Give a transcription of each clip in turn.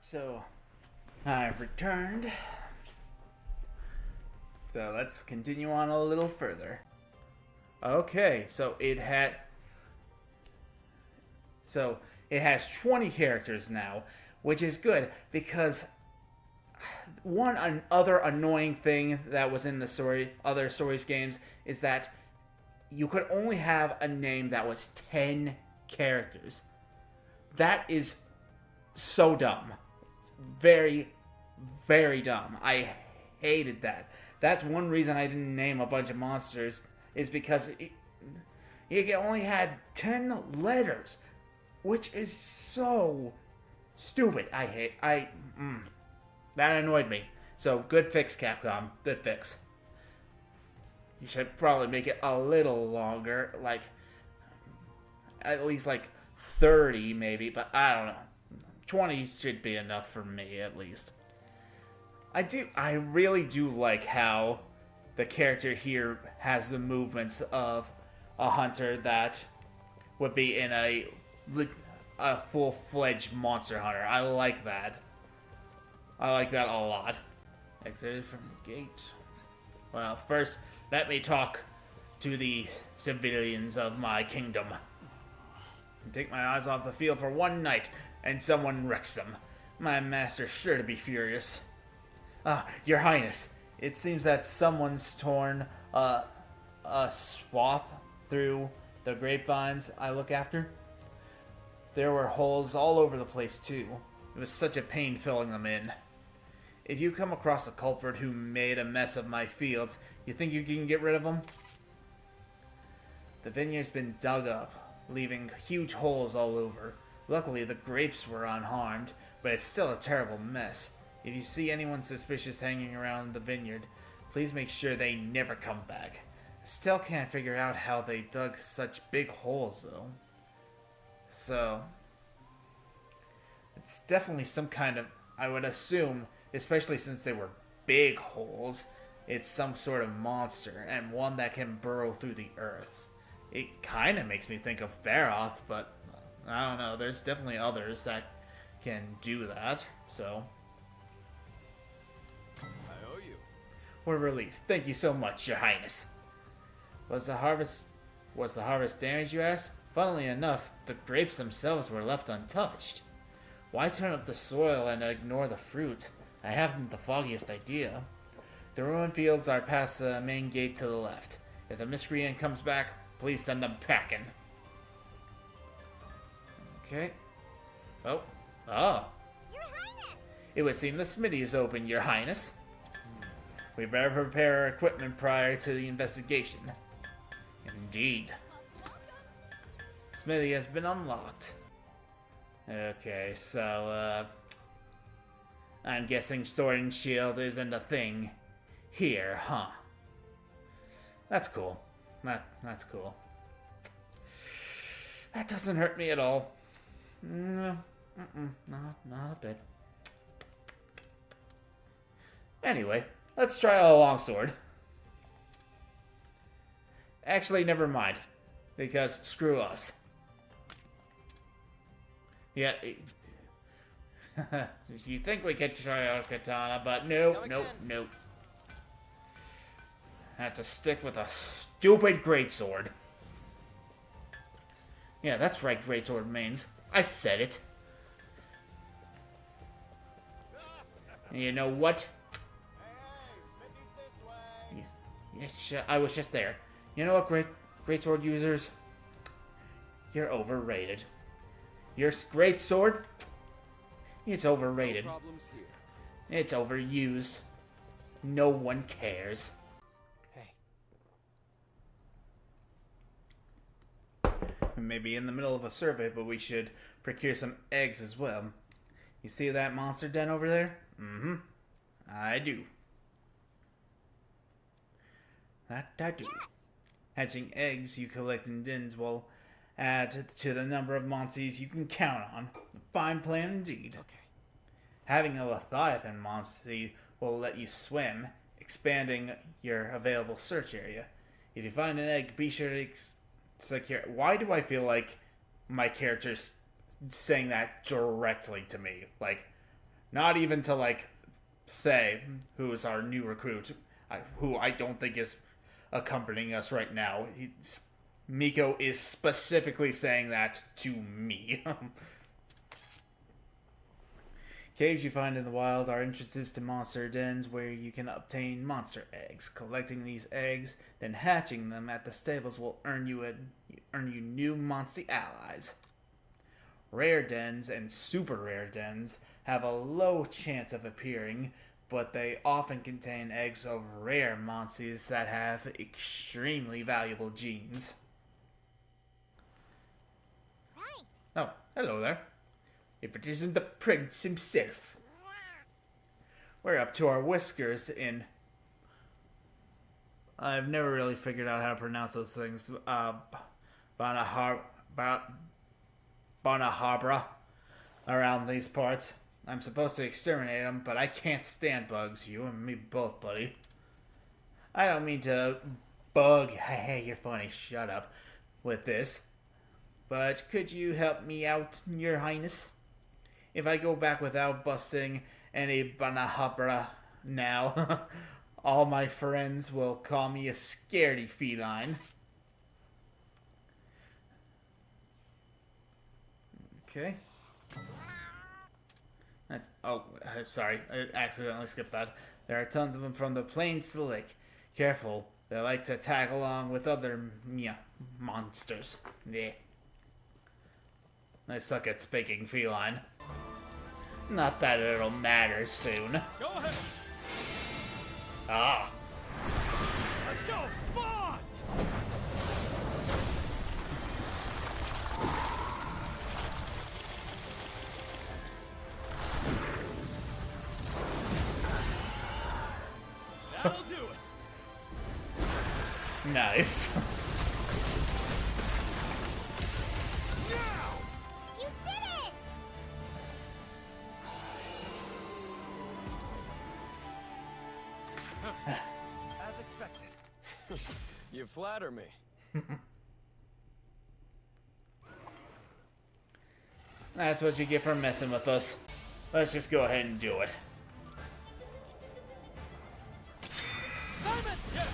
So, I've returned. So, let's continue on a little further. Okay, so it has 20 characters now, which is good because other annoying thing that was in the other stories games is that you could only have a name that was 10 characters. That is so dumb. Very, very dumb. I hated that. That's one reason I didn't name a bunch of monsters, is because it only had 10 letters, which is so stupid. That annoyed me. So, good fix, Capcom. Good fix. You should probably make it a little longer, like, at least like 30 maybe, but I don't know. 20 should be enough for me, at least. I really do like how the character here has the movements of a hunter that would be in a full-fledged monster hunter. I like that. I like that a lot. Exited from the gate. Well, first, let me talk to the civilians of my kingdom. Take my eyes off the field for one night, and someone wrecks them. My master's sure to be furious. Your Highness, it seems that someone's torn a swath through the grapevines I look after. There were holes all over the place, too. It was such a pain filling them in. If you come across a culprit who made a mess of my fields, you think you can get rid of them? The vineyard's been dug up, leaving huge holes all over. Luckily, the grapes were unharmed, but it's still a terrible mess. If you see anyone suspicious hanging around the vineyard, please make sure they never come back. Still can't figure out how they dug such big holes, though. So, it's definitely some kind of, I would assume, especially since they were big holes, it's some sort of monster, and one that can burrow through the earth. It kind of makes me think of Baroth, but I don't know, there's definitely others that can do that, so. I owe you. What a relief. Thank you so much, Your Highness. Was the harvest damaged, you ask? Funnily enough, the grapes themselves were left untouched. Why turn up the soil and ignore the fruit? I haven't the foggiest idea. The ruined fields are past the main gate to the left. If the miscreant comes back, please send them packing. Okay. Oh. Your Highness! It would seem the smithy is open, Your Highness. We better prepare our equipment prior to the investigation. Indeed. Smithy has been unlocked. Okay, so, I'm guessing sword and shield isn't a thing here, huh? That's cool. That's cool. That doesn't hurt me at all. No, not a bit. Anyway, let's try a longsword. Actually, never mind. Because screw us. Yeah. You think we could try a katana, but nope. Have to stick with a stupid greatsword. Yeah, that's right, greatsword mains. I said it. And you know what? Yeah, I was just there. You know what, greatsword users? You're overrated. Your great sword? It's overrated. No problems here. It's overused. No one cares. Hey. We may be in the middle of a survey, but we should procure some eggs as well. You see that monster den over there? Mm-hmm. I do. That I do. Yes. Hatching eggs you collect in dens will add to the number of monsters you can count on. A fine plan indeed. Okay. Having a Leviathan monster will let you swim, expanding your available search area. If you find an egg, be sure to secure. Why do I feel like my character's saying that directly to me? Like, Not even to, like, say who is our new recruit, who I don't think is accompanying us right now. Miko is specifically saying that to me. Caves you find in the wild are entrances to monster dens where you can obtain monster eggs. Collecting these eggs, then hatching them at the stables will earn you new monster allies. Rare dens and super rare dens have a low chance of appearing, but they often contain eggs of rare monsters that have extremely valuable genes. Right. Oh, hello there. If it isn't the prince himself. We're up to our whiskers in... I've never really figured out how to pronounce those things. Bonaharbra around these parts. I'm supposed to exterminate them, but I can't stand bugs. You and me both, buddy. I don't mean to bug... Hey, you're funny. Shut up with this. But could you help me out, Your Highness? If I go back without busting any Bonaharbra now, all my friends will call me a scaredy feline. Okay. That's... Oh, sorry. I accidentally skipped that. There are tons of them from the plains to the lake. Careful. They like to tag along with other monsters. Yeah. I suck at speaking feline. Not that it'll matter soon. Go ahead. Ah. Let's go. Fun. That'll do it. Nice. You did it! As expected. You flatter me. That's what you get for messing with us. Let's just go ahead and do it. Simon! Yeah.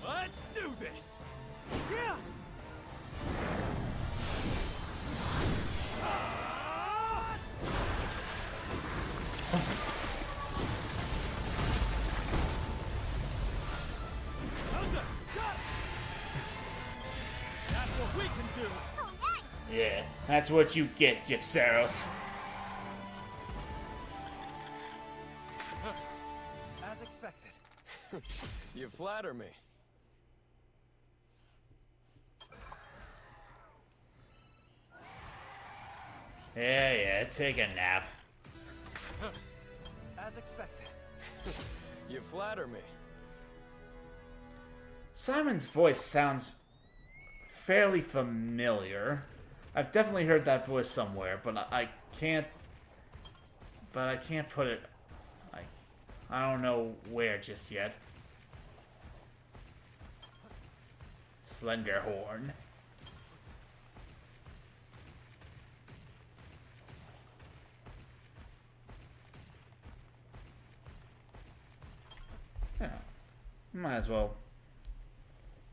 Let's do this. Yeah. How's that? Got it. That's what we can do. All right. Yeah, that's what you get, Gypsaros. As expected. You flatter me. Yeah, take a nap. As expected. You flatter me. Simon's voice sounds fairly familiar. I've definitely heard that voice somewhere, but I can't. But I can't put it. I don't know where just yet. Slenderhorn. Yeah. Might as well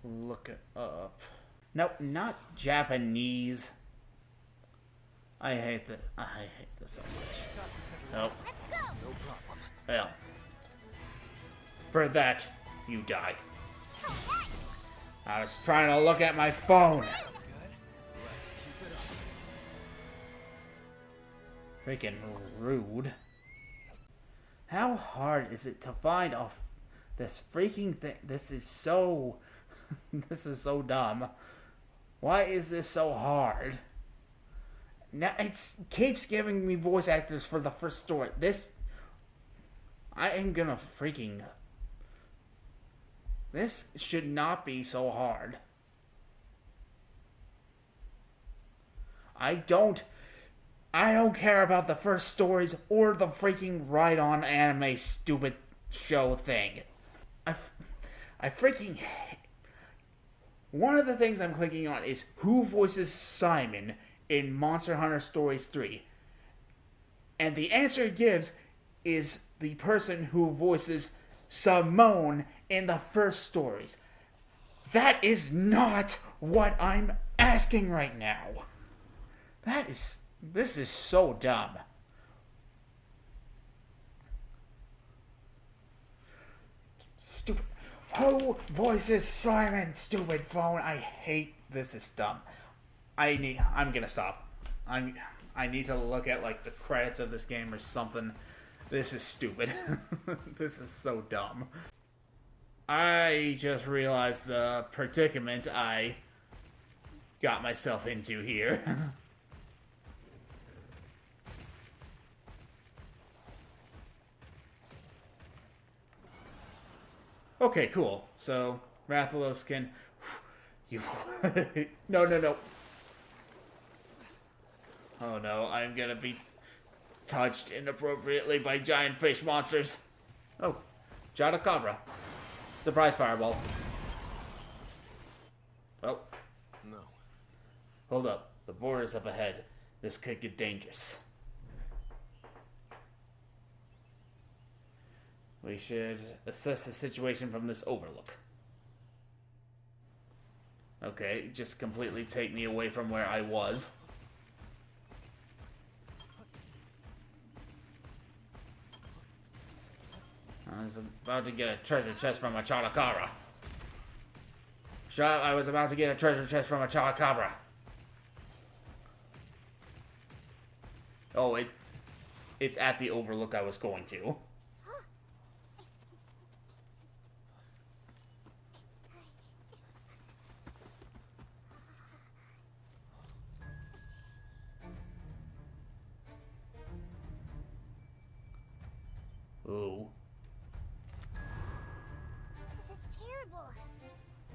look it up. Nope, not Japanese. I hate this so much. Nope. Let's go! No problem. Well. For that, you die. All right. I was trying to look at my phone. Good. Let's keep it up. Freaking rude. How hard is it to find off this freaking thing? This is so... this is so dumb. Why is this so hard? Now, it keeps giving me voice actors for the first story. This... I am gonna freaking... This should not be so hard. I don't care about the first stories or the freaking ride-on anime stupid show thing. I freaking... one of the things I'm clicking on is who voices Simon in Monster Hunter Stories 3. And the answer it gives is the person who voices Simone in the first stories. That is not what I'm asking right now. This is so dumb. Stupid. Who voices Simon? Stupid phone. I hate this. Is dumb. I'm gonna stop. I need to look at like the credits of this game or something. This is stupid. This is so dumb. I just realized the predicament I got myself into here. Okay, cool. So, Rathalos can... You... No. Oh no, I'm gonna be touched inappropriately by giant fish monsters. Oh, Jadacabra. Surprise fireball. Oh. No. Hold up. The border's up ahead. This could get dangerous. We should assess the situation from this overlook. Okay, just completely take me away from where I was. I was about to get a treasure chest from a Chadakara. I was about to get a treasure chest from a Chadakabra. Oh, it's at the overlook I was going to. Ooh. This is terrible.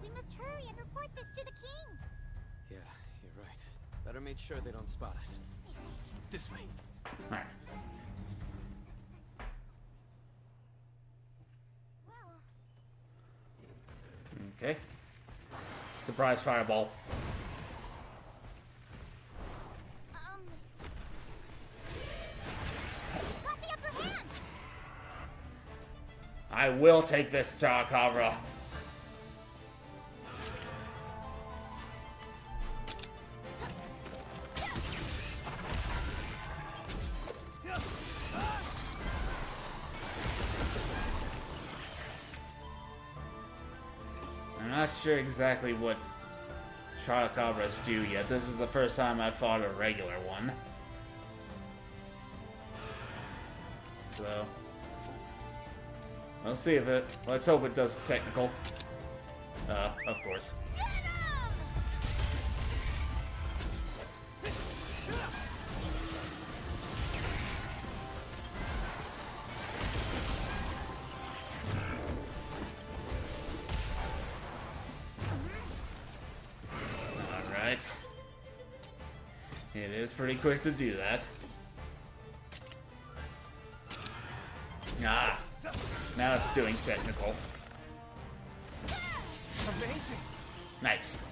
We must hurry and report this to the king. Yeah, you're right. Better make sure they don't spot us. This way. Alright. Well, Okay. Surprise fireball. got the upper hand. I will take this Chakabra. I'm not sure exactly what Chakabras do yet. This is the first time I've fought a regular one. So... let's see if it... let's hope it does technical. Of course. Alright. It is pretty quick to do that. Ah! Now it's doing technical. Amazing. Nice.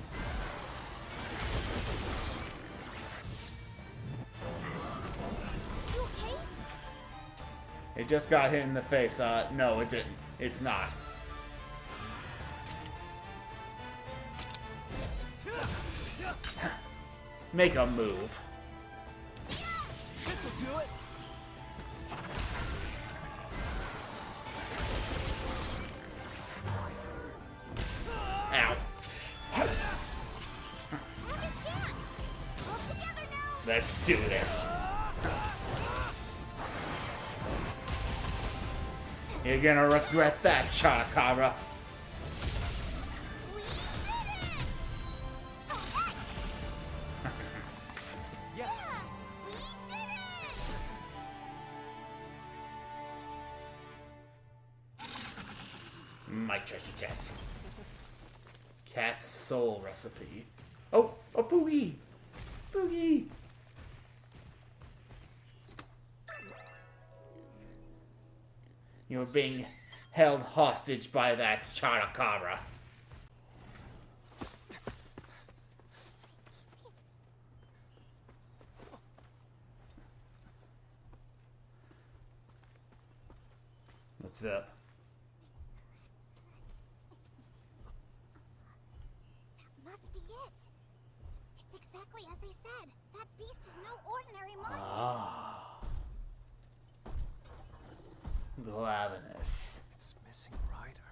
You okay? It just got hit in the face. No, it didn't. It's not. Make a move. This'll do it. Ow. Now's your chance. Pull together now. Let's do this. You're gonna regret that, Chakabra. We did it! Alright! Yeah. We did it! My treasure chest. Cat's soul recipe. Oh, a Boogie! Boogie! You're being held hostage by that Chadakabra. What's up? That must be it. It's exactly as they said. That beast is no ordinary monster. Ah. Glavenus. It's missing a rider.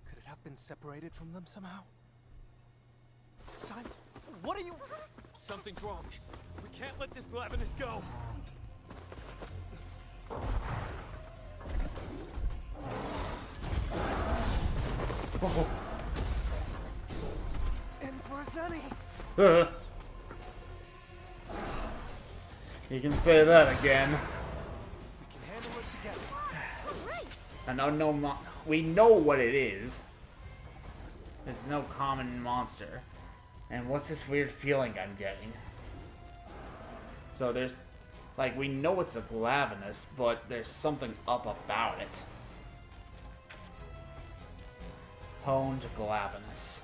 Could it have been separated from them somehow? Simon, what are you... Something's wrong. We can't let this Glavenus go. Oh. And for Zenny. You can say that again. We can handle it together. Right. An unknown we know what it is. It's no common monster. And what's this weird feeling I'm getting? So there's... Like, we know it's a Glavenus, but there's something up about it. Honed Glavenus.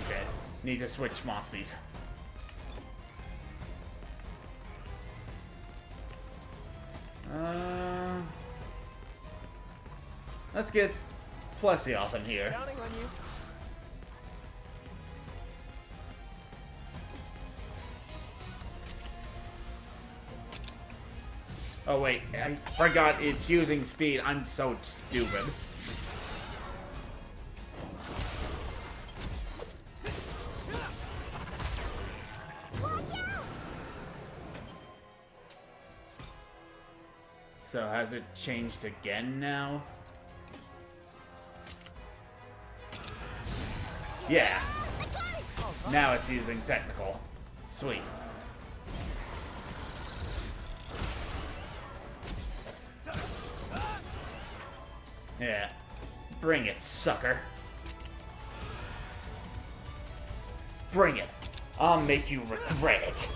Okay, need to switch monsters. Let's get Plessy off in here. Counting on you. Oh wait, I forgot it's using speed. I'm so stupid. Watch out! So has it changed again now? Yeah. Now it's using technical. Sweet. Yeah. Bring it, sucker. Bring it. I'll make you regret it.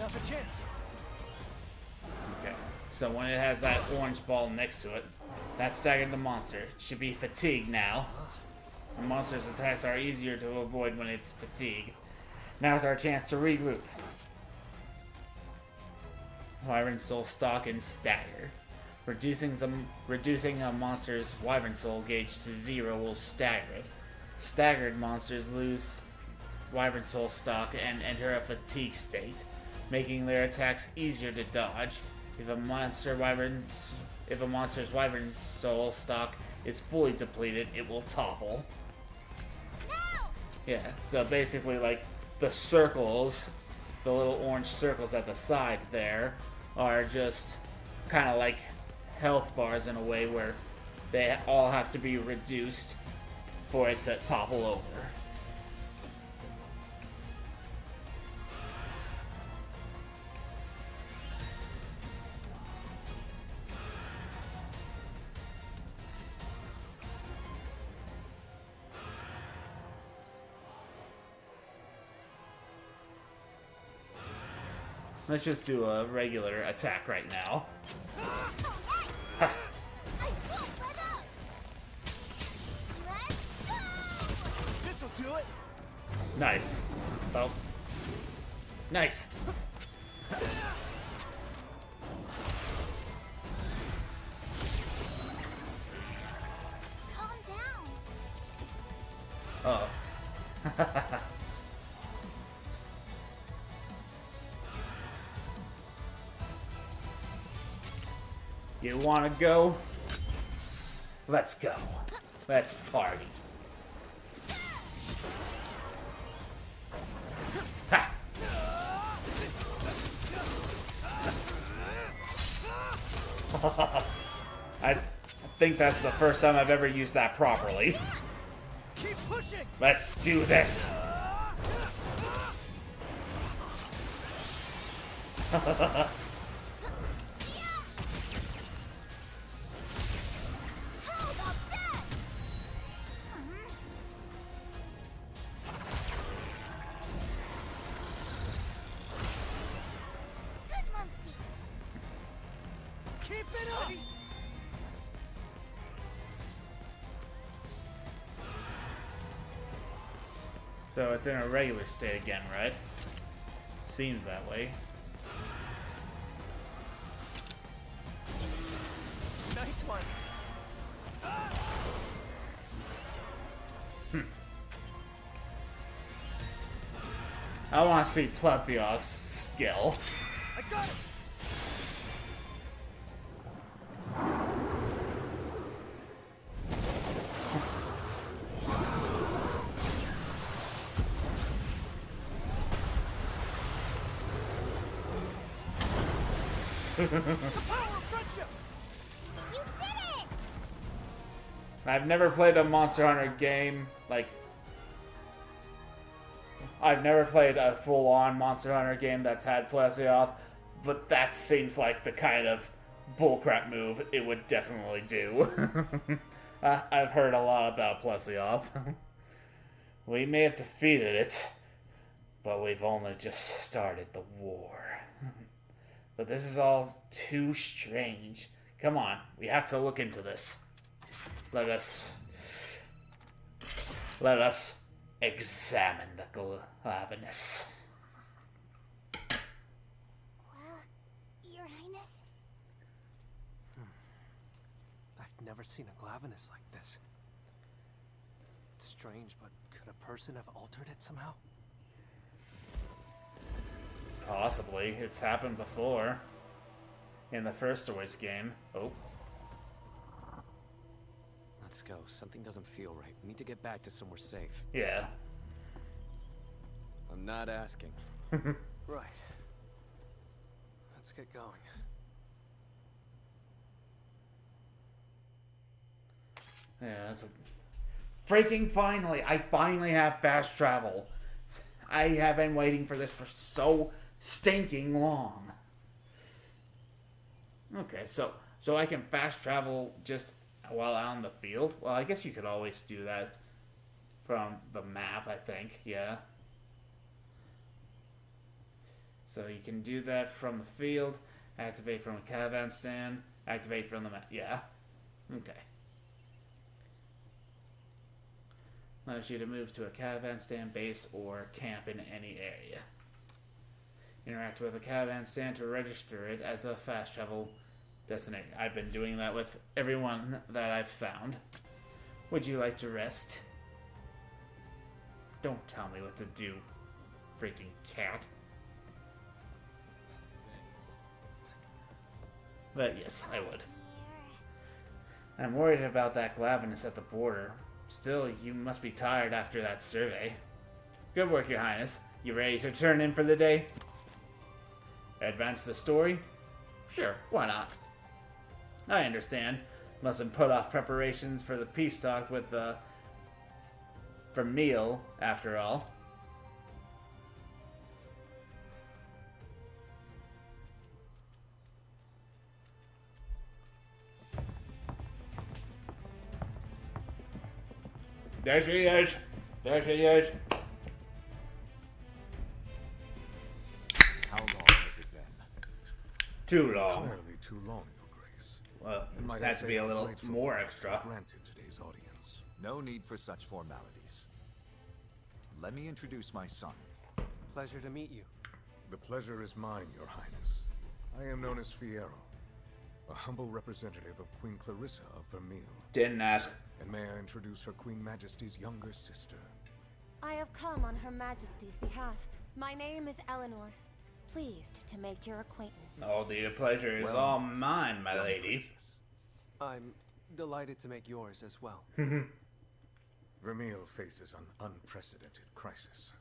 Now's a chance. Okay. So when it has that orange ball next to it, that's tagging the monster. It should be fatigued now. The monster's attacks are easier to avoid when it's fatigued. Now's our chance to regroup. Wyvern Soul stock and stagger. Reducing a monster's Wyvern Soul gauge to 0 will stagger it. Staggered monsters lose Wyvern Soul stock and enter a fatigue state, making their attacks easier to dodge. If a monster's Wyvern Soul stock is fully depleted, it will topple. No! Yeah, so basically, like, the circles, the little orange circles at the side there, are just kind of like health bars in a way where they all have to be reduced for it to topple over. Let's just do a regular attack right now. Ha. I won't let up! Let's go! This'll do it. Nice. Oh. Nice. Calm down. Oh. You wanna go? Let's go. Let's party. Ha! I think that's the first time I've ever used that properly. Keep pushing. Let's do this. Keep it up! So it's in a regular state again, right? Seems that way. Nice one. I want to see Plethioff's skill. I got it. The power of friendship. You did it! I've never played a Monster Hunter game, like... I've never played a full-on Monster Hunter game that's had Plesioth, but that seems like the kind of bullcrap move it would definitely do. I've heard a lot about Plesioth. We may have defeated it, but we've only just started the war. But this is all too strange. Come on, we have to look into this. Let us examine the Glavenus. Well, Your Highness? I've never seen a Glavenus like this. It's strange, but could a person have altered it somehow? Possibly. It's happened before. In the first Oasis game. Oh. Let's go. Something doesn't feel right. We need to get back to somewhere safe. Yeah. I'm not asking. Right. Let's get going. Yeah, that's a... Freaking finally! I finally have fast travel. I have been waiting for this for so stinking long. Okay, so I can fast travel just while out in the field? Well, I guess you could always do that from the map, I think, yeah. So you can do that from the field, activate from a caravan stand, activate from the map, yeah. Okay. Allows you to move to a caravan stand base or camp in any area. Interact with a caravan stand to register it as a fast travel destination. I've been doing that with everyone that I've found. Would you like to rest? Don't tell me what to do, freaking cat. But yes, I would. I'm worried about that Glavenus at the border. Still, you must be tired after that survey. Good work, Your Highness. You ready to turn in for the day? Advance the story? Sure, why not? I understand. Mustn't put off preparations for the peace talk with the... for meal, after all. There she is! There she is! How long has it been? Too long. Entirely too long, Your Grace. Well, And might I had to say be a I'm little grateful more that extra. you granted today's audience. No need for such formalities. Let me introduce my son. Pleasure to meet you. The pleasure is mine, Your Highness. I am known as Fierro, a humble representative of Queen Clarissa of Vermeil. Didn't ask. And may I introduce her Queen Majesty's younger sister. I have come on Her Majesty's behalf. My name is Eleanor. Pleased to make your acquaintance. Oh, the pleasure is Well, all mine, my Young lady. princess. I'm delighted to make yours as well. Vermeil faces an unprecedented crisis.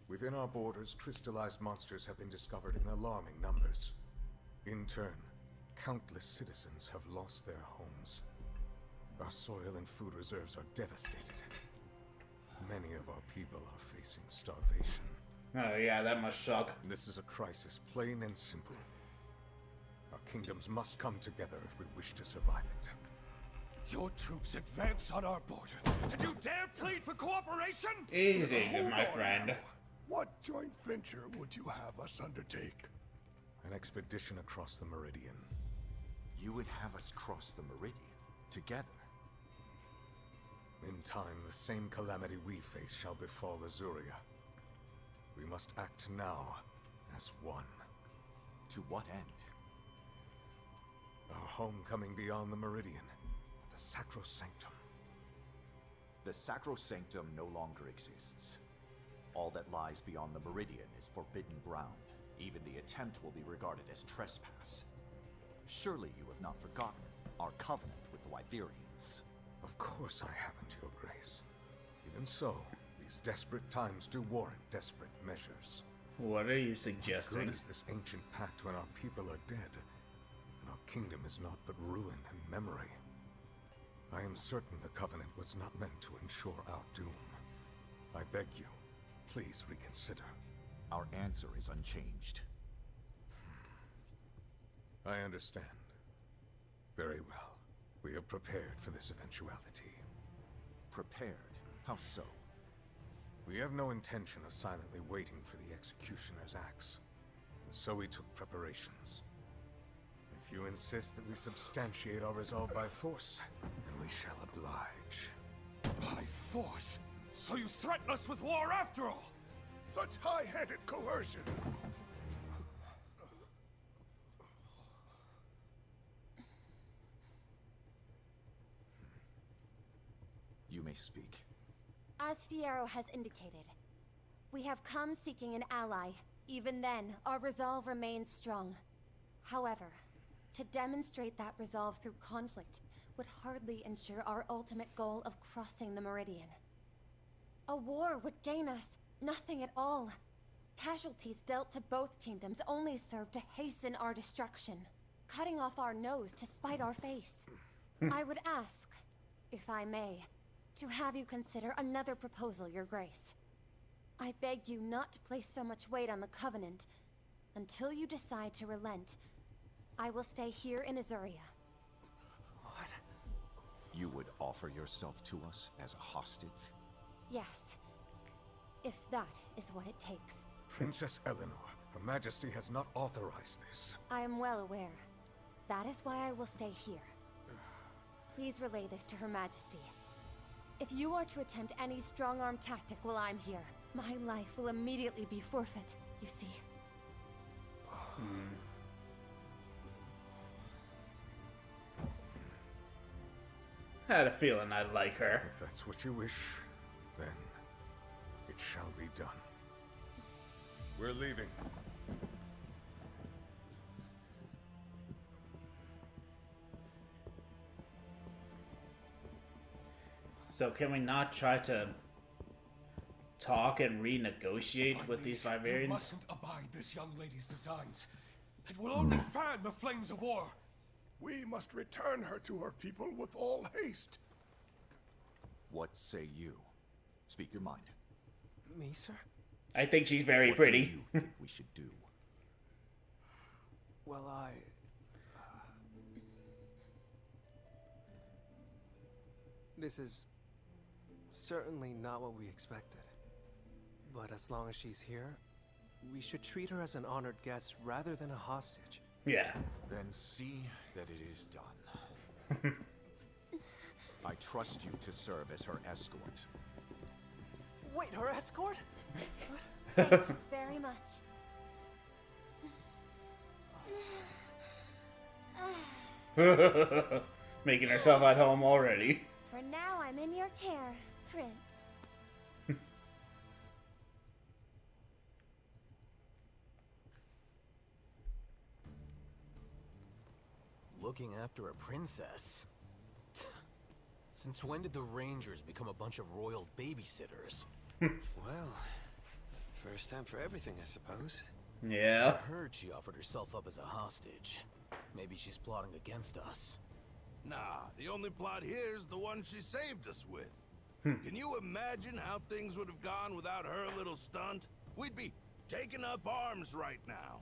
Within our borders, crystallized monsters have been discovered in alarming numbers. In turn, countless citizens have lost their homes. Our soil and food reserves are devastated. Many of our people are facing starvation. Oh yeah, that must suck. This is a crisis, plain and simple. Our kingdoms must come together if we wish to survive it. Your troops advance on our border, and you dare plead for cooperation? Easy, Hold my on friend. now. What joint venture would you have us undertake? An expedition across the Meridian. You would have us cross the Meridian together. In time, the same calamity we face shall befall Azuria. We must act now as one. To what end? Our homecoming beyond the Meridian. The Sacrosanctum. The Sacrosanctum no longer exists. All that lies beyond the Meridian is forbidden ground. Even the attempt will be regarded as trespass. Surely you have not forgotten our covenant with the Wyverians. Of course I haven't, Your Grace. Even so, these desperate times do warrant desperate measures. What are you Good suggesting? is this ancient pact when our people are dead, and our kingdom is naught but ruin and memory. I am certain the covenant was not meant to ensure our doom. I beg you, please reconsider. Our answer is unchanged. I understand. Very well. We are prepared for this eventuality. Prepared? How so? We have no intention of silently waiting for the executioner's axe, and so we took preparations. If you insist that we substantiate our resolve by force, then we shall oblige. By force? So you threaten us with war after all? Such high-handed coercion! You may speak. As Fierro has indicated, we have come seeking an ally. Even then, our resolve remains strong. However, to demonstrate that resolve through conflict would hardly ensure our ultimate goal of crossing the Meridian. A war would gain us nothing at all. Casualties dealt to both kingdoms only serve to hasten our destruction, cutting off our nose to spite our face. I would ask, if I may, to have you consider another proposal, Your Grace. I beg you not to place so much weight on the Covenant. Until you decide to relent, I will stay here in Azuria. What? You would offer yourself to us as a hostage? Yes, if that is what it takes. Princess Eleanor, Her Majesty has not authorized this. I am well aware. That is why I will stay here. Please relay this to Her Majesty. If you are to attempt any strong-arm tactic while I'm here, my life will immediately be forfeit, you see. I had a feeling I'd like her. If that's what you wish, then it shall be done. We're leaving. So can we not try to talk and renegotiate with these You Wyverians? mustn't abide this young lady's designs. It will only fan the flames of war. We must return her to her people with all haste. What say you? Speak your mind. Me, sir? I think she's very What pretty. do you think we should do? Well, This is certainly not what we expected. But as long as she's here, we should treat her as an honored guest rather than a hostage. Yeah. Then see that it is done. I trust you to serve as her escort. Wait, her escort? Thank you very much. Making herself at home already. For now, I'm in your care, Prince. Looking after a princess? Since when did the Rangers become a bunch of royal babysitters? Well, first time for everything, I suppose. Yeah. I heard she offered herself up as a hostage. Maybe she's plotting against us. Nah, the only plot here is the one she saved us with. Can you imagine how things would have gone without her little stunt? We'd be taking up arms right now.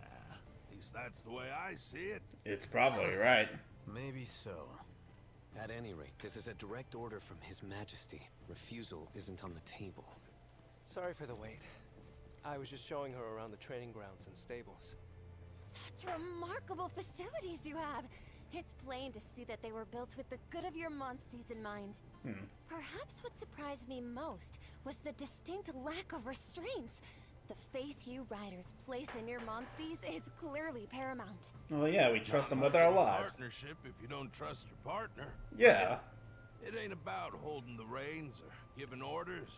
At least that's the way I see it. It's probably right. Maybe so. At any rate, this is a direct order from His Majesty. Refusal isn't on the table. Sorry for the wait. I was just showing her around the training grounds and stables. Such remarkable facilities you have. It's plain to see that they were built with the good of your monsties in mind. Perhaps what surprised me most was the distinct lack of restraints. The faith you riders place in your monsties is clearly paramount. Well, yeah, we trust them with our lives. Partnership if you don't trust your partner. Yeah. It ain't about holding the reins or giving orders.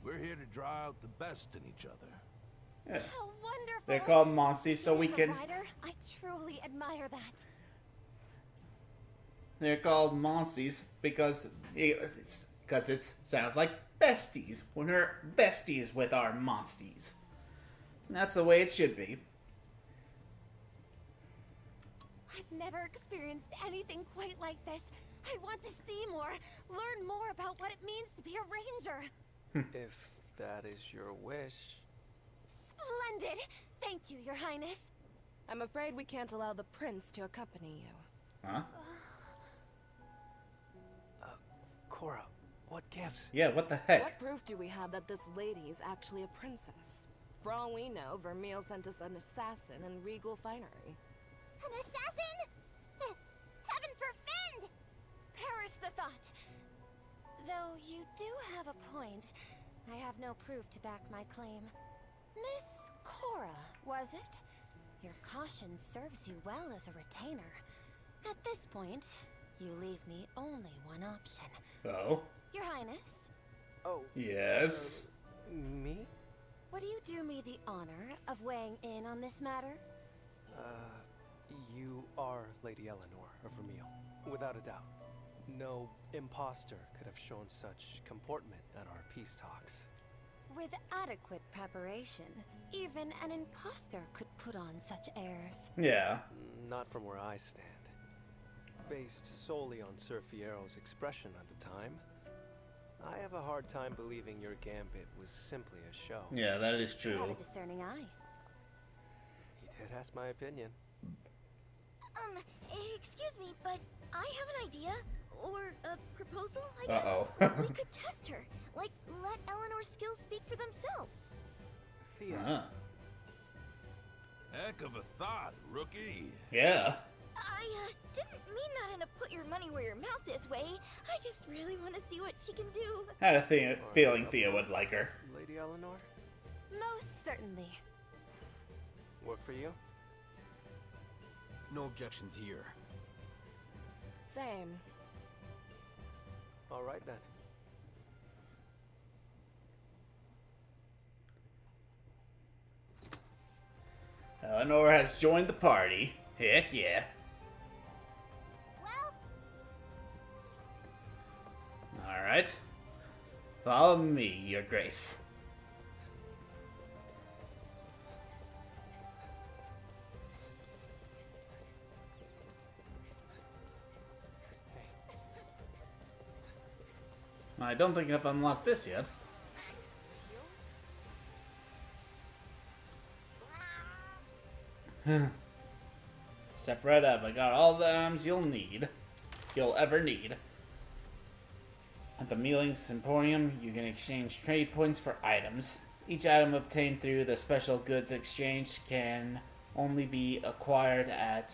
We're here to draw out the best in each other. Yeah. How wonderful! They're called monsties so we As a can... rider, I truly admire that. They're called monsties because it sounds like besties. When we're besties with our monsties. And that's the way it should be. I've never experienced anything quite like this. I want to see more, learn more about what it means to be a ranger. If that is your wish. Splendid! Thank you, Your Highness. I'm afraid we can't allow the prince to accompany you. Huh? Cora, what gifts? Yeah, what the heck? What proof do we have that this lady is actually a princess? For all we know, Vermeil sent us an assassin in regal finery. An assassin? Heaven forfend! Perish the thought. Though you do have a point. I have no proof to back my claim. Miss Cora, was it? Your caution serves you well as a retainer. At this point, you leave me only one option. Oh? Your Highness, Oh. Yes. Me? would you do me the honor of weighing in on this matter? You are Lady Eleanor of Vermeil, without a doubt. No imposter could have shown such comportment at our peace talks. With adequate preparation, even an imposter could put on such airs. Yeah. Not from where I stand. Based solely on Sir Fiero's expression at the time, I have a hard time believing your gambit was simply a show. Yeah, that is You have true. a discerning eye. He did ask my opinion. Excuse me, but I have an idea. Or a proposal, I guess. Uh-oh. We could test her. Like, let Eleanor's skills speak for themselves. Thea, Huh. Heck of a thought, rookie. Yeah. I, didn't mean that in a put your money where your mouth is way. I just really want to see what she can do. Had a feeling Thea would like her. Lady Eleanor, Most certainly. work for you? No objections here. Same. All right then. Eleanor has joined the party. Heck yeah. Well, Alright. Follow me, Your Grace. I don't think I've unlocked this yet. Step right up. I got all the items you'll ever need. At the Mealings Emporium, you can exchange trade points for items. Each item obtained through the special goods exchange can only be acquired a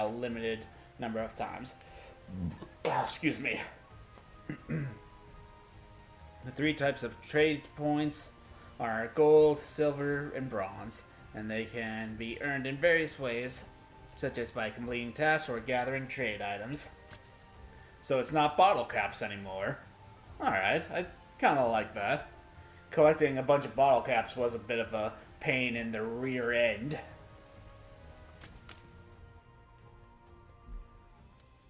limited number of times. Excuse me. The three types of trade points are gold, silver, and bronze, and they can be earned in various ways, such as by completing tasks or gathering trade items. So it's not bottle caps anymore. Alright, I kind of like that. Collecting a bunch of bottle caps was a bit of a pain in the rear end.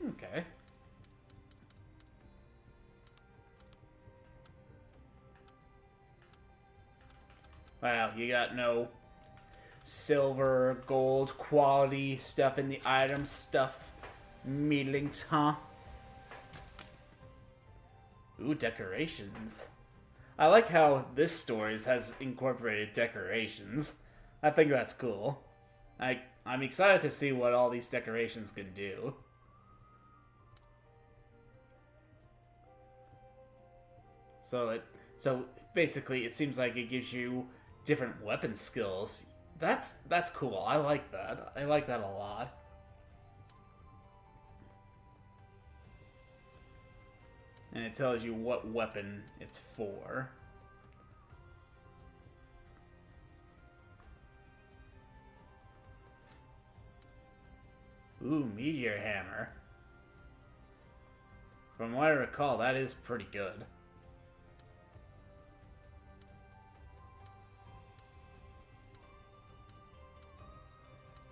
Okay. Wow, you got no silver, gold, quality stuff in the items, stuff, meetings, huh? Ooh, decorations. I like how this stories has incorporated decorations. I think that's cool. I'm excited to see what all these decorations can do. So basically it seems like it gives you different weapon skills That's cool. I like that. I like that a lot. And it tells you what weapon it's for. Ooh, meteor hammer. From what I recall, that is pretty good.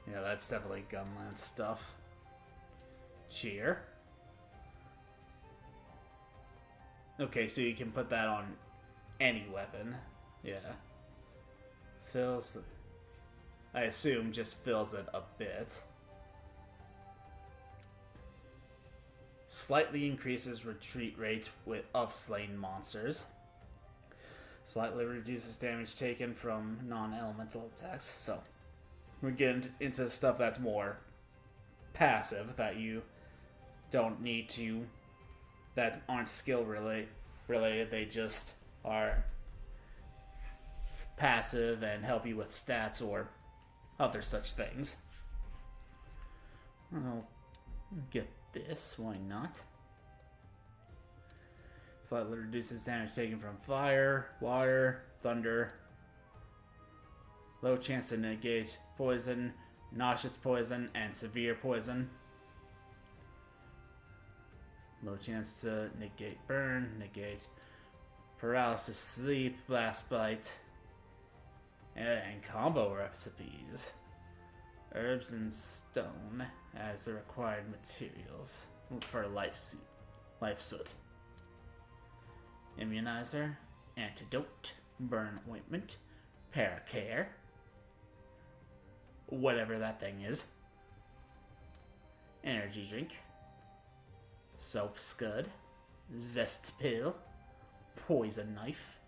Yeah, that's definitely Gunland stuff. Cheer. Okay, so you can put that on any weapon. Yeah. Fills... I assume just fills it a bit. Slightly increases retreat rate of slain monsters. Slightly reduces damage taken from non-elemental attacks. So, we're getting into stuff that's more passive, that you don't need to, that aren't skill related, they just are passive and help you with stats or other such things. I'll get this, why not? Slightly reduces damage taken from fire, water, thunder. Low chance to negate poison, nauseous poison, and severe poison. Low chance to negate burn, negate paralysis, sleep, blast bite, and combo recipes. Herbs and stone as the required materials for life soot. Immunizer, antidote, burn ointment, paracare, whatever that thing is. Energy drink, soap scud, zest pill, poison knife,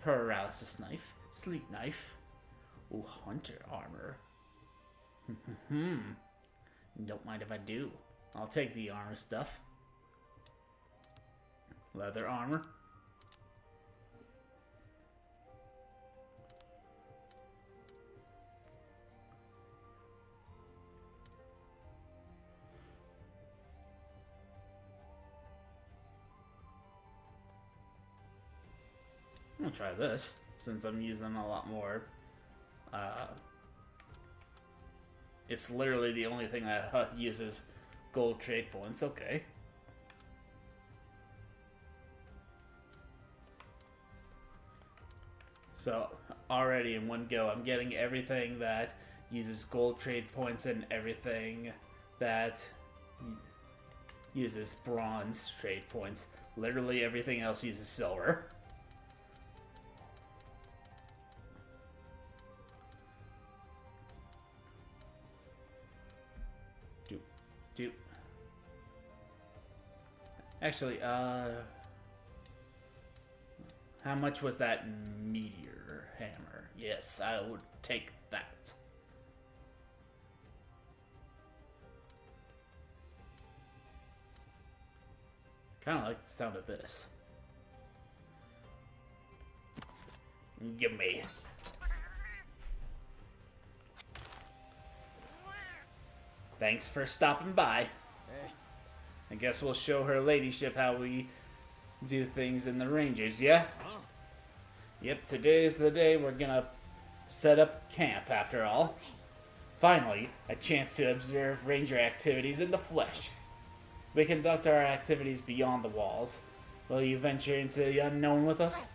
paralysis knife, sleep knife. Ooh, hunter armor. Don't mind if I do. I'll take the armor stuff. Leather armor. I'm gonna try this, since I'm using a lot more. It's literally the only thing that uses gold trade points. Okay. So, already in one go, I'm getting everything that uses gold trade points and everything that uses bronze trade points. Literally everything else uses silver. Actually, how much was that meteor hammer? Yes, I would take that. Kind of like the sound of this. Give me. Thanks for stopping by. I guess we'll show her ladyship how we do things in the Rangers, yeah? Yep, today's the day we're gonna set up camp, after all. Finally, a chance to observe Ranger activities in the flesh. We conduct our activities beyond the walls. Will you venture into the unknown with us?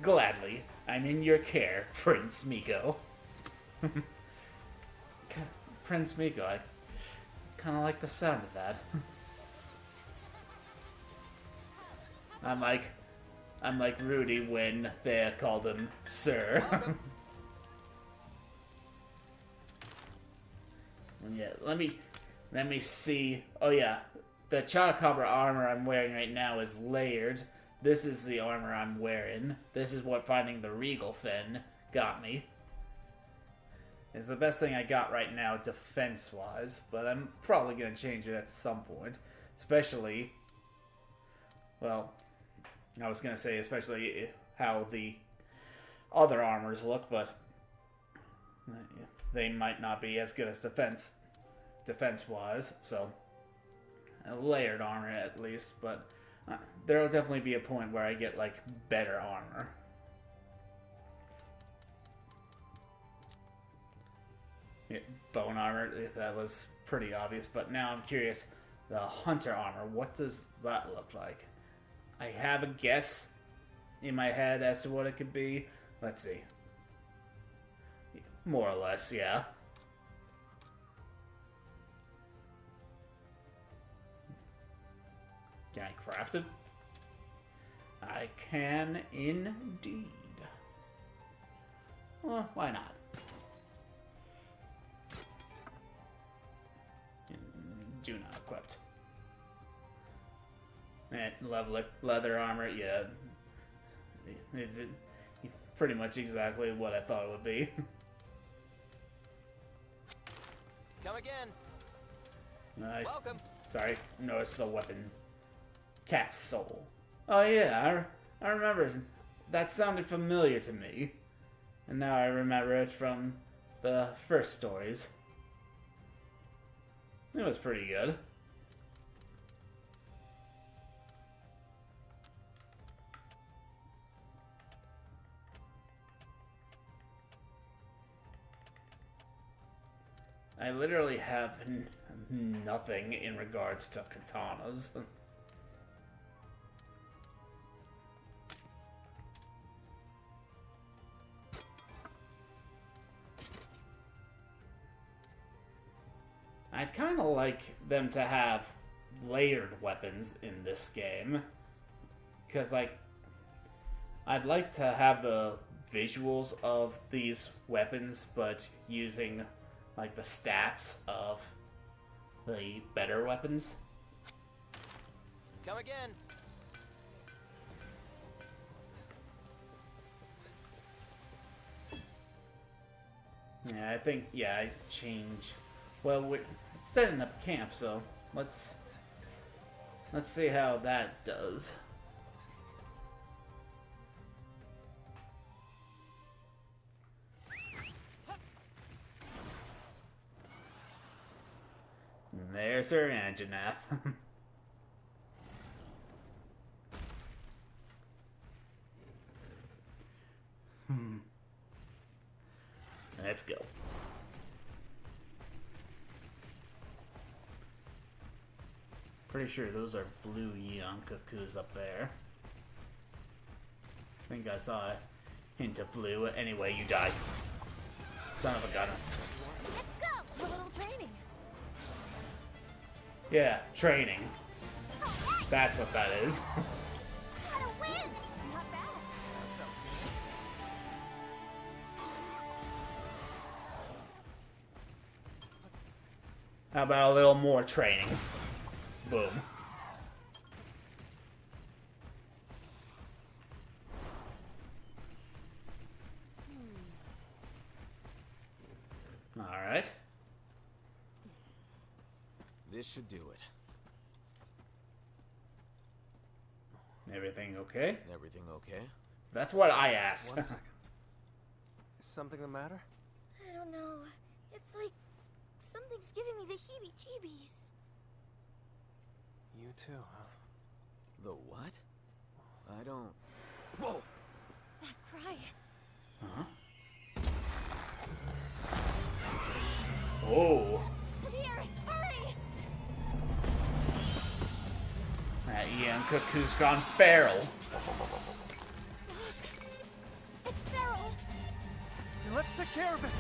Gladly. I'm in your care, Prince Miko. Prince Miko, I kind of like the sound of that. I'm like Rudy when Thea called him Sir. Yeah, let me see. Oh yeah, the Chakabra armor I'm wearing right now is layered. This is the armor I'm wearing. This is what finding the Regal Fin got me. It's the best thing I got right now defense-wise, but I'm probably gonna change it at some point. Especially, well, I was gonna say especially how the other armors look, but they might not be as good as defense-wise, so a layered armor at least, but there'll definitely be a point where I get, like, better armor. Yeah, bone armor, that was pretty obvious, but now I'm curious, the hunter armor, what does that look like? I have a guess in my head as to what it could be. Let's see. More or less, yeah. Can I craft it? I can indeed. Well, why not? Do not equipped. And leather armor, yeah. It's pretty much exactly what I thought it would be. Come again. Welcome. Sorry, noticed the weapon. Cat's soul. Oh yeah, I remember. That sounded familiar to me. And now I remember it from the first stories. It was pretty good. I literally have nothing in regards to katanas. I'd kind of like them to have layered weapons in this game. Because, like, I'd like to have the visuals of these weapons, but using, like, the stats of the better weapons. Come again. Yeah, I think, yeah, I change. Well, we're setting up camp, so let's see how that does. And there's her Anjanath. Let's go. Pretty sure those are blue Yeon cuckoos up there. I think I saw a hint of blue. Anyway, you die. Son of a gun. Let's go! A little training. Yeah, training. Okay. That's what that is. Gotta win! Not bad. How about a little more training? Boom. Alright. This should do it. Everything okay? Everything okay? That's what I asked. 1 second. Is something the matter? I don't know. It's like something's giving me the heebie-jeebies. You too, huh? The what? I don't... Whoa! That cry. Huh? Oh. Here, hurry! That Yeon cuckoo's gone feral. It's feral. Let's take care of it.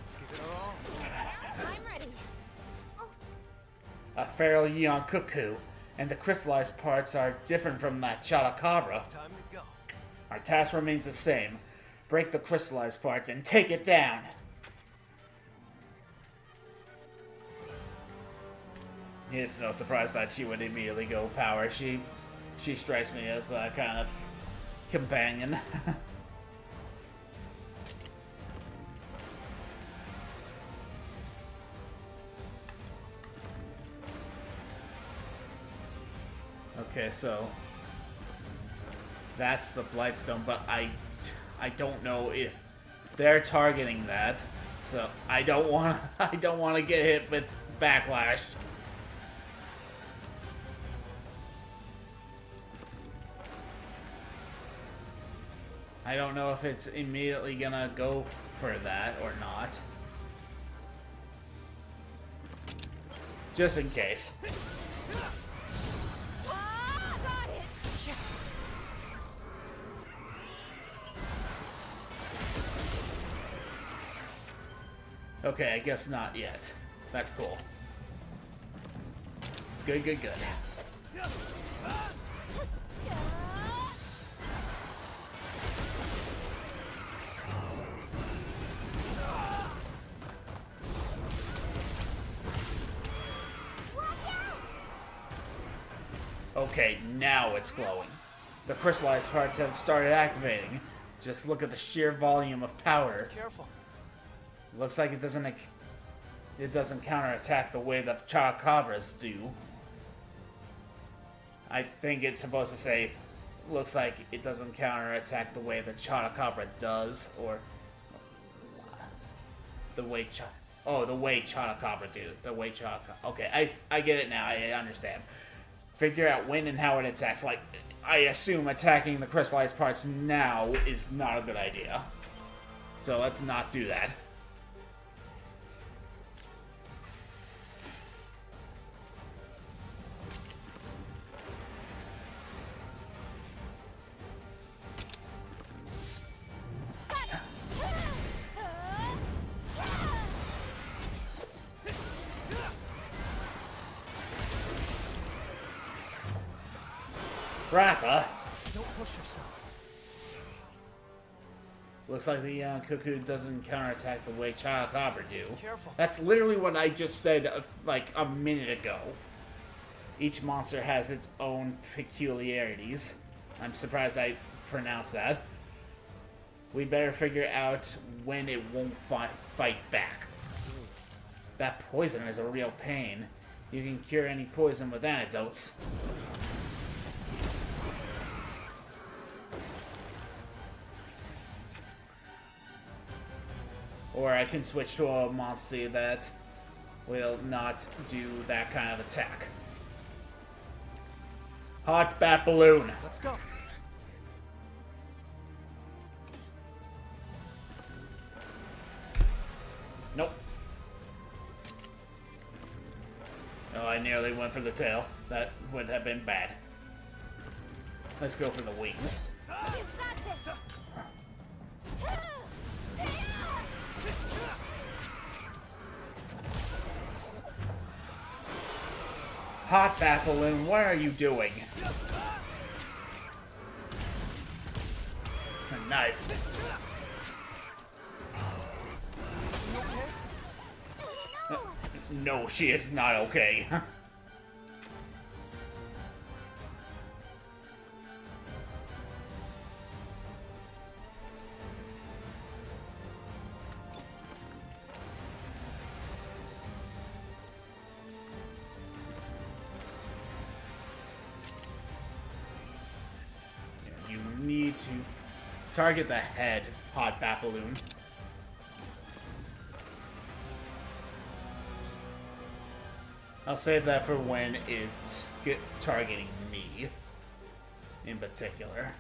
Let's give it our all. I'm ready. A feral Yeon cuckoo, and the crystallized parts are different from that Chotacabra. Time to go. Our task remains the same. Break the crystallized parts and take it down. It's no surprise that she would immediately go power. She strikes me as a kind of companion. Okay, so That's the Blightstone, but I don't know if they're targeting that, so I don't want to get hit with backlash. I don't know if it's immediately gonna go for that or not. Just in case. Okay, I guess not yet. That's cool. Good, good, good. Okay, now it's glowing. The crystallized parts have started activating. Just look at the sheer volume of power. Careful. Looks like it doesn't counterattack the way that Chupacabras do. I think it's supposed to say, looks like it doesn't counterattack the way the Chupacabra does, or the way Chupacabra do. The way Chupacabra. Okay, I get it now. I understand. Figure out when and how it attacks. Like, I assume attacking the crystallized parts now is not a good idea. So let's not do that. Ratha. Don't push yourself. Looks like the Cuckoo doesn't counterattack the way Chupacabra do. Careful. That's literally what I just said like a minute ago. Each monster has its own peculiarities. I'm surprised I pronounced that. We better figure out when it won't fight back. That poison is a real pain. You can cure any poison with antidotes. Or I can switch to a monster that will not do that kind of attack. Hot Bat Balloon. Let's go. Nope. Oh, I nearly went for the tail. That would have been bad. Let's go for the wings. Hot Bat Balloon, what are you doing? Nice. No, she is not okay. You need to target the head, Hot Bat Balloon. I'll save that for when it's targeting me, in particular.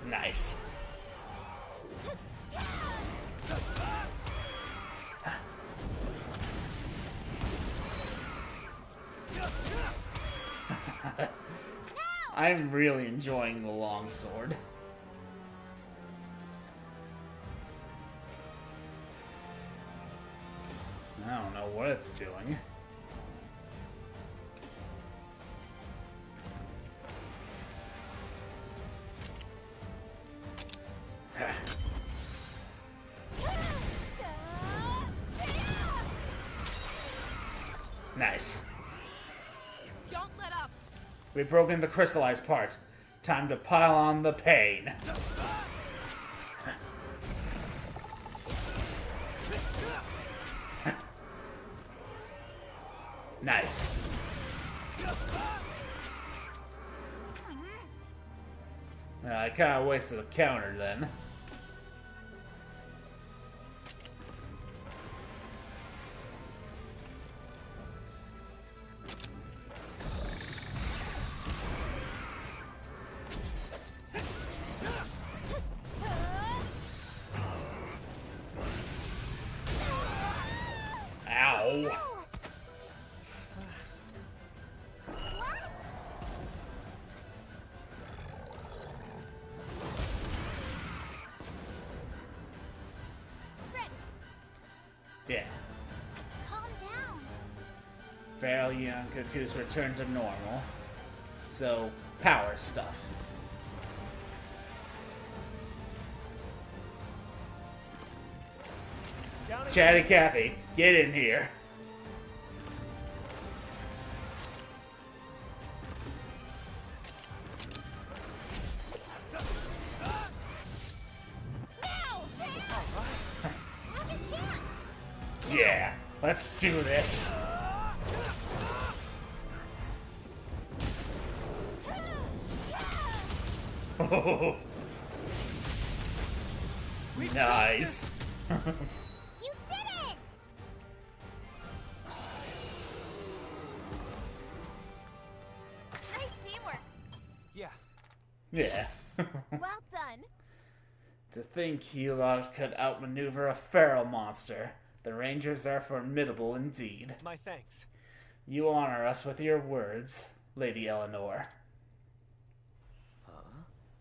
Nice. I'm really enjoying the longsword. I don't know what it's doing. Nice. Don't let up. We've broken the crystallized part. Time to pile on the pain. Nice. I kind of wasted a counter then. Ow. Yeah. Let's calm down. Feral young cuckoos return to normal. So, power stuff. Chatty Cathy, get in here. Now's your chance. Yeah, let's do this. Nice. You did it! Nice teamwork. Yeah. Yeah. Well done. To think he could outmaneuver a feral monster. The Rangers are formidable indeed. My thanks. You honor us with your words, Lady Eleanor.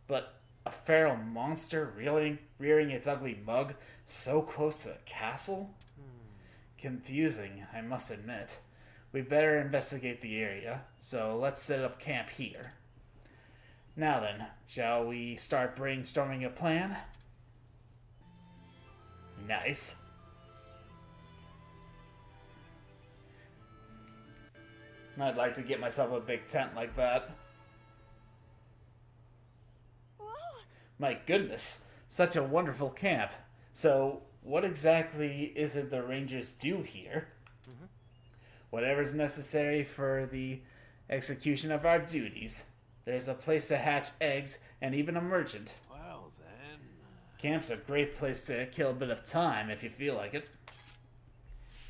But a feral monster rearing its ugly mug so close to the castle? Confusing, I must admit. We better investigate the area, so let's set up camp here. Now then, shall we start brainstorming a plan? Nice. I'd like to get myself a big tent like that. Whoa. My goodness, such a wonderful camp. So, what exactly is it the Rangers do here? Whatever's necessary for the execution of our duties. There's a place to hatch eggs and even a merchant. Well then. Camp's a great place to kill a bit of time if you feel like it.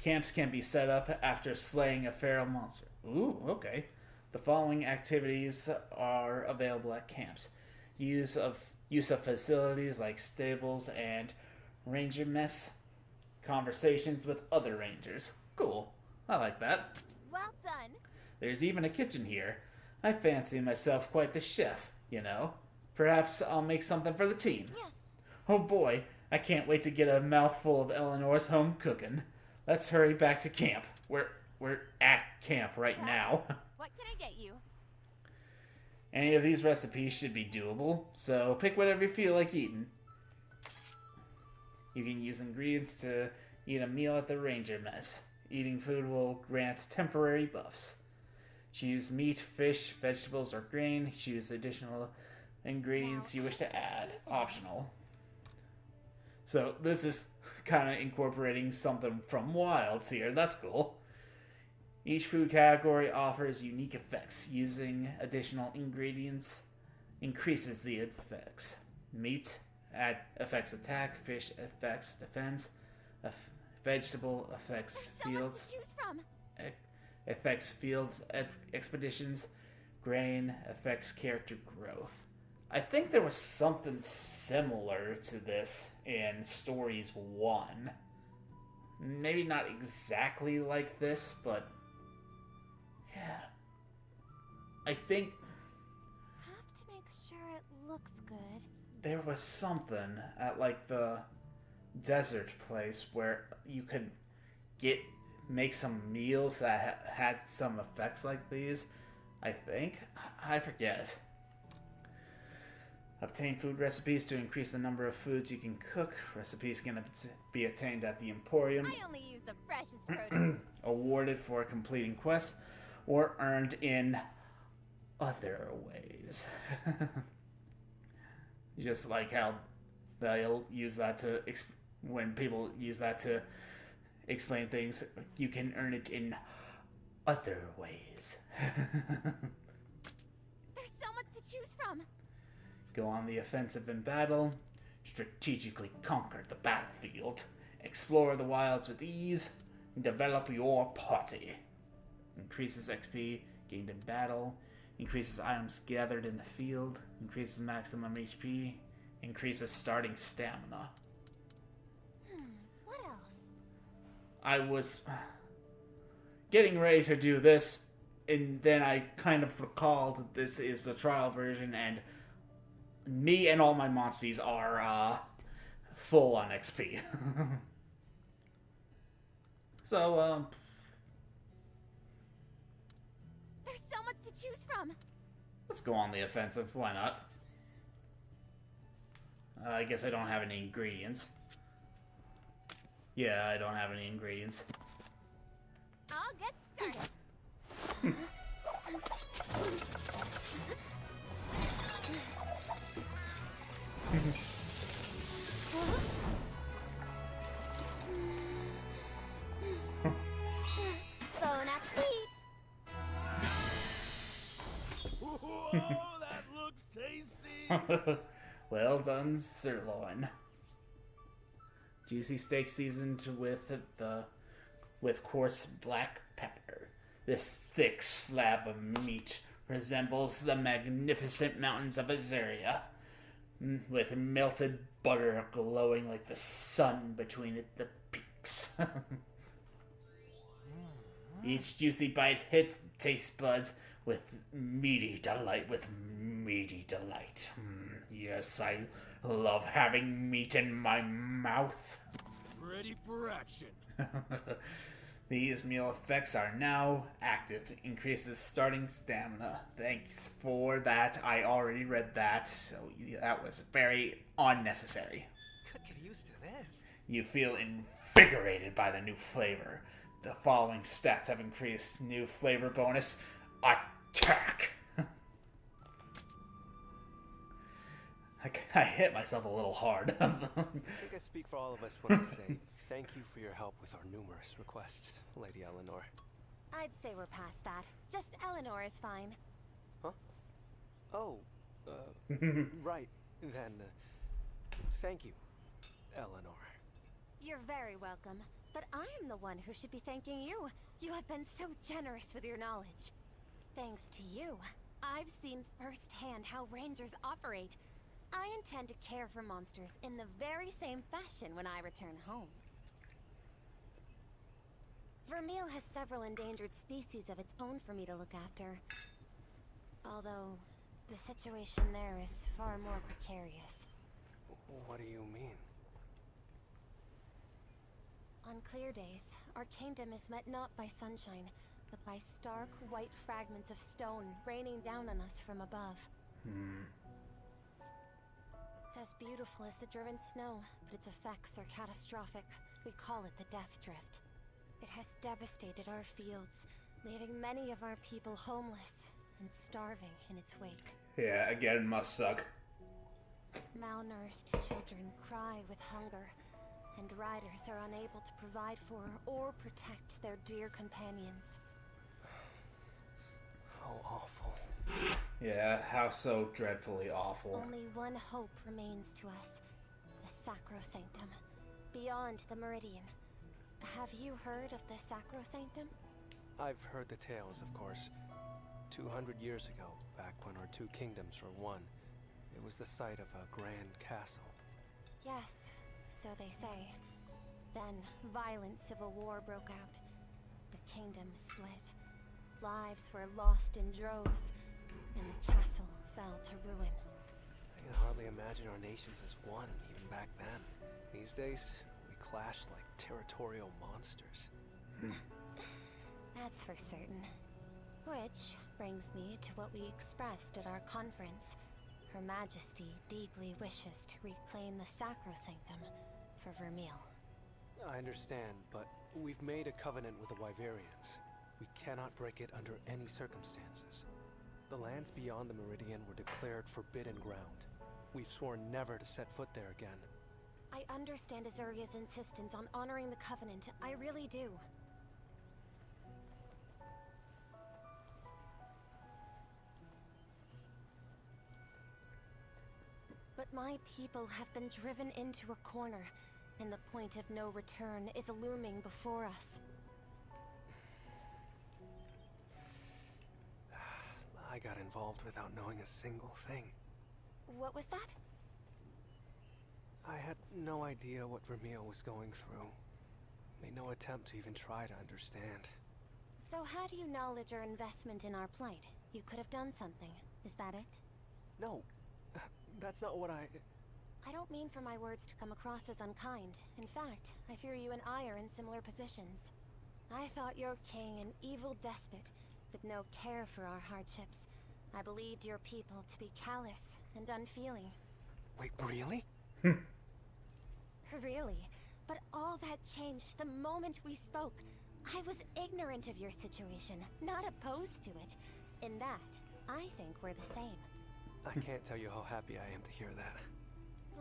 Camps can be set up after slaying a feral monster. Ooh, okay. The following activities are available at camps. Use of facilities like stables and ranger mess. Conversations with other rangers. Cool. I like that. Well done. There's even a kitchen here. I fancy myself quite the chef, you know. Perhaps I'll make something for the team. Yes. Oh boy, I can't wait to get a mouthful of Eleanor's home cooking. Let's hurry back to camp. We're at camp right now. What can I get you? Any of these recipes should be doable, so pick whatever you feel like eating. You can use ingredients to eat a meal at the ranger mess. Eating food will grant temporary buffs. Choose meat, fish, vegetables, or grain. Choose additional ingredients you wish to add. Optional. So this is kind of incorporating something from Wilds here. That's cool. Each food category offers unique effects. Using additional ingredients increases the effects. Meat affects attack. Fish affects defense. Vegetable affects fields. So much to choose from. Affects fields expeditions. Grain affects character growth. I think there was something similar to this in Stories 1. Maybe not exactly like this, but yeah. I think Have to make sure it looks good. there was something at like the desert place where you could make some meals that had some effects like these. I think. I forget. Obtain food recipes to increase the number of foods you can cook. Recipes can be obtained at the Emporium. I only use the freshest produce. Awarded for completing quests or earned in other ways. Just like how they'll use that to when people use that to explain things, you can earn it in other ways. There's so much to choose from. Go on the offensive in battle, strategically conquer the battlefield, explore the wilds with ease, and develop your party. Increases XP gained in battle, increases items gathered in the field, increases maximum HP, increases starting stamina. What else? I was getting ready to do this, and then I kind of recalled that this is the trial version, and me and all my monsties are full on XP. So, There's so much to choose from. let's go on the offensive. Why not? I guess I don't have any ingredients. Yeah, I don't have any ingredients. I'll get started. Bon appetit. Whoa, that looks tasty! Well done, sirloin. Juicy steak seasoned with coarse black pepper. This thick slab of meat resembles the magnificent mountains of Azuria, with melted butter glowing like the sun between the peaks. Each juicy bite hits the taste buds with meaty delight. Yes, I love having meat in my mouth. Ready for action. These meal effects are now active. Increases starting stamina. Thanks for that. I already read that, so that was very unnecessary. Could get used to this. You feel invigorated by the new flavor. The following stats have increased. New flavor bonus: attack. I hit myself a little hard. I think I speak for all of us when I say thank you for your help with our numerous requests, Lady Eleanor. I'd say we're past that. Just Eleanor is fine. Huh? Oh, right. Then, thank you, Eleanor. You're very welcome. But I'm the one who should be thanking you. You have been so generous with your knowledge. Thanks to you, I've seen firsthand how rangers operate. I intend to care for monsters in the very same fashion when I return home. Vermeil has several endangered species of its own for me to look after. Although, the situation there is far more precarious. What do you mean? On clear days, our kingdom is met not by sunshine, but by stark white fragments of stone raining down on us from above. It's as beautiful as the driven snow, but its effects are catastrophic. We call it the Death Drift. It has devastated our fields, leaving many of our people homeless and starving in its wake. Yeah, again, must suck. Malnourished children cry with hunger, and riders are unable to provide for or protect their dear companions. How awful. Yeah, how so dreadfully awful. Only one hope remains to us. The Sacrosanctum. Beyond the Meridian. Have you heard of the Sacrosanctum? I've heard the tales, of course. 200 years ago, back when our two kingdoms were one, it was the site of a grand castle. Yes, so they say. Then, violent civil war broke out. The kingdom split. Lives were lost in droves, and the castle fell to ruin. I can hardly imagine our nations as one, even back then. These days, we clash like territorial monsters. That's for certain. Which brings me to what we expressed at our conference. Her Majesty deeply wishes to reclaim the Sacrosanctum for Vermeil. I understand, but we've made a covenant with the Wyverians. We cannot break it under any circumstances. The lands beyond the Meridian were declared forbidden ground. We've sworn never to set foot there again. I understand Azuria's insistence on honoring the covenant. I really do. But my people have been driven into a corner, and the point of no return is looming before us. I got involved without knowing a single thing. What was that? I had no idea what Vermeil was going through. Made no attempt to even try to understand. So how do you acknowledge your investment in our plight? You could have done something. Is that it? No, that's not what I don't mean for my words to come across as unkind. In fact, I fear you and I are in similar positions. I thought your king an evil despot with no care for our hardships. I believed your people to be callous and unfeeling. Wait, really? Really? But all that changed the moment we spoke. I was ignorant of your situation, not opposed to it. In that, I think we're the same. I can't tell you how happy I am to hear that.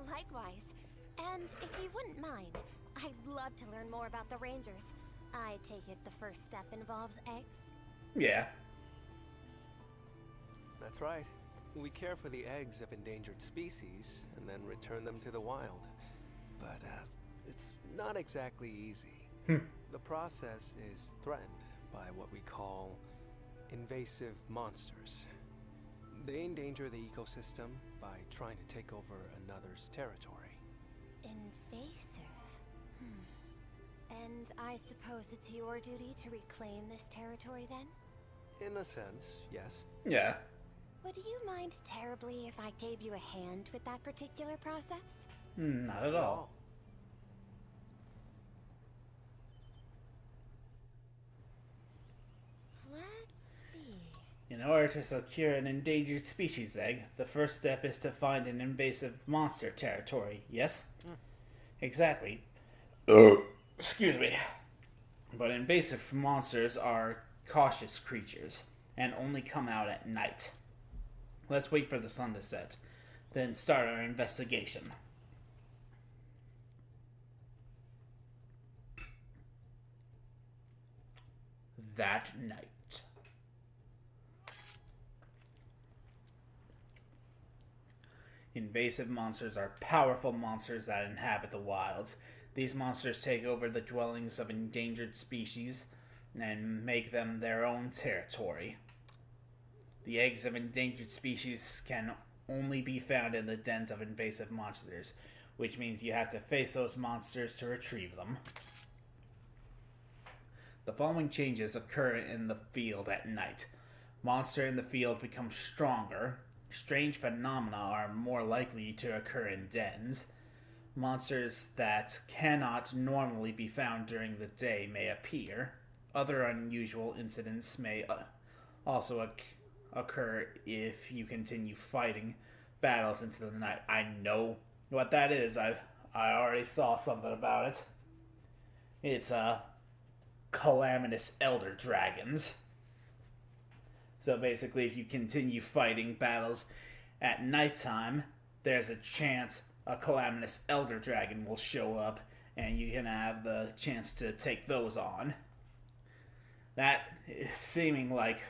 Likewise. And if you wouldn't mind, I'd love to learn more about the Rangers. I take it the first step involves eggs? Yeah. That's right. We care for the eggs of endangered species and then return them to the wild. But it's not exactly easy. The process is threatened by what we call invasive monsters. They endanger the ecosystem by trying to take over another's territory. Invasive? And I suppose it's your duty to reclaim this territory then? In a sense, yes. Yeah. Would you mind terribly if I gave you a hand with that particular process? Not at all. Let's see. In order to secure an endangered species egg, the first step is to find an invasive monster territory, yes? Exactly. Excuse me. But invasive monsters are cautious creatures, and only come out at night. Let's wait for the sun to set, then start our investigation. That night. Invasive monsters are powerful monsters that inhabit the wilds. These monsters take over the dwellings of endangered species and make them their own territory. The eggs of endangered species can only be found in the dens of invasive monsters, which means you have to face those monsters to retrieve them. The following changes occur in the field at night. Monster in the field becomes stronger. Strange phenomena are more likely to occur in dens. Monsters that cannot normally be found during the day may appear. Other unusual incidents may also occur if you continue fighting battles into the night. I know what that is. I already saw something about it. It's calamitous elder dragons. So basically, if you continue fighting battles at nighttime, there's a chance a calamitous elder dragon will show up, and you can have the chance to take those on. That is seeming like,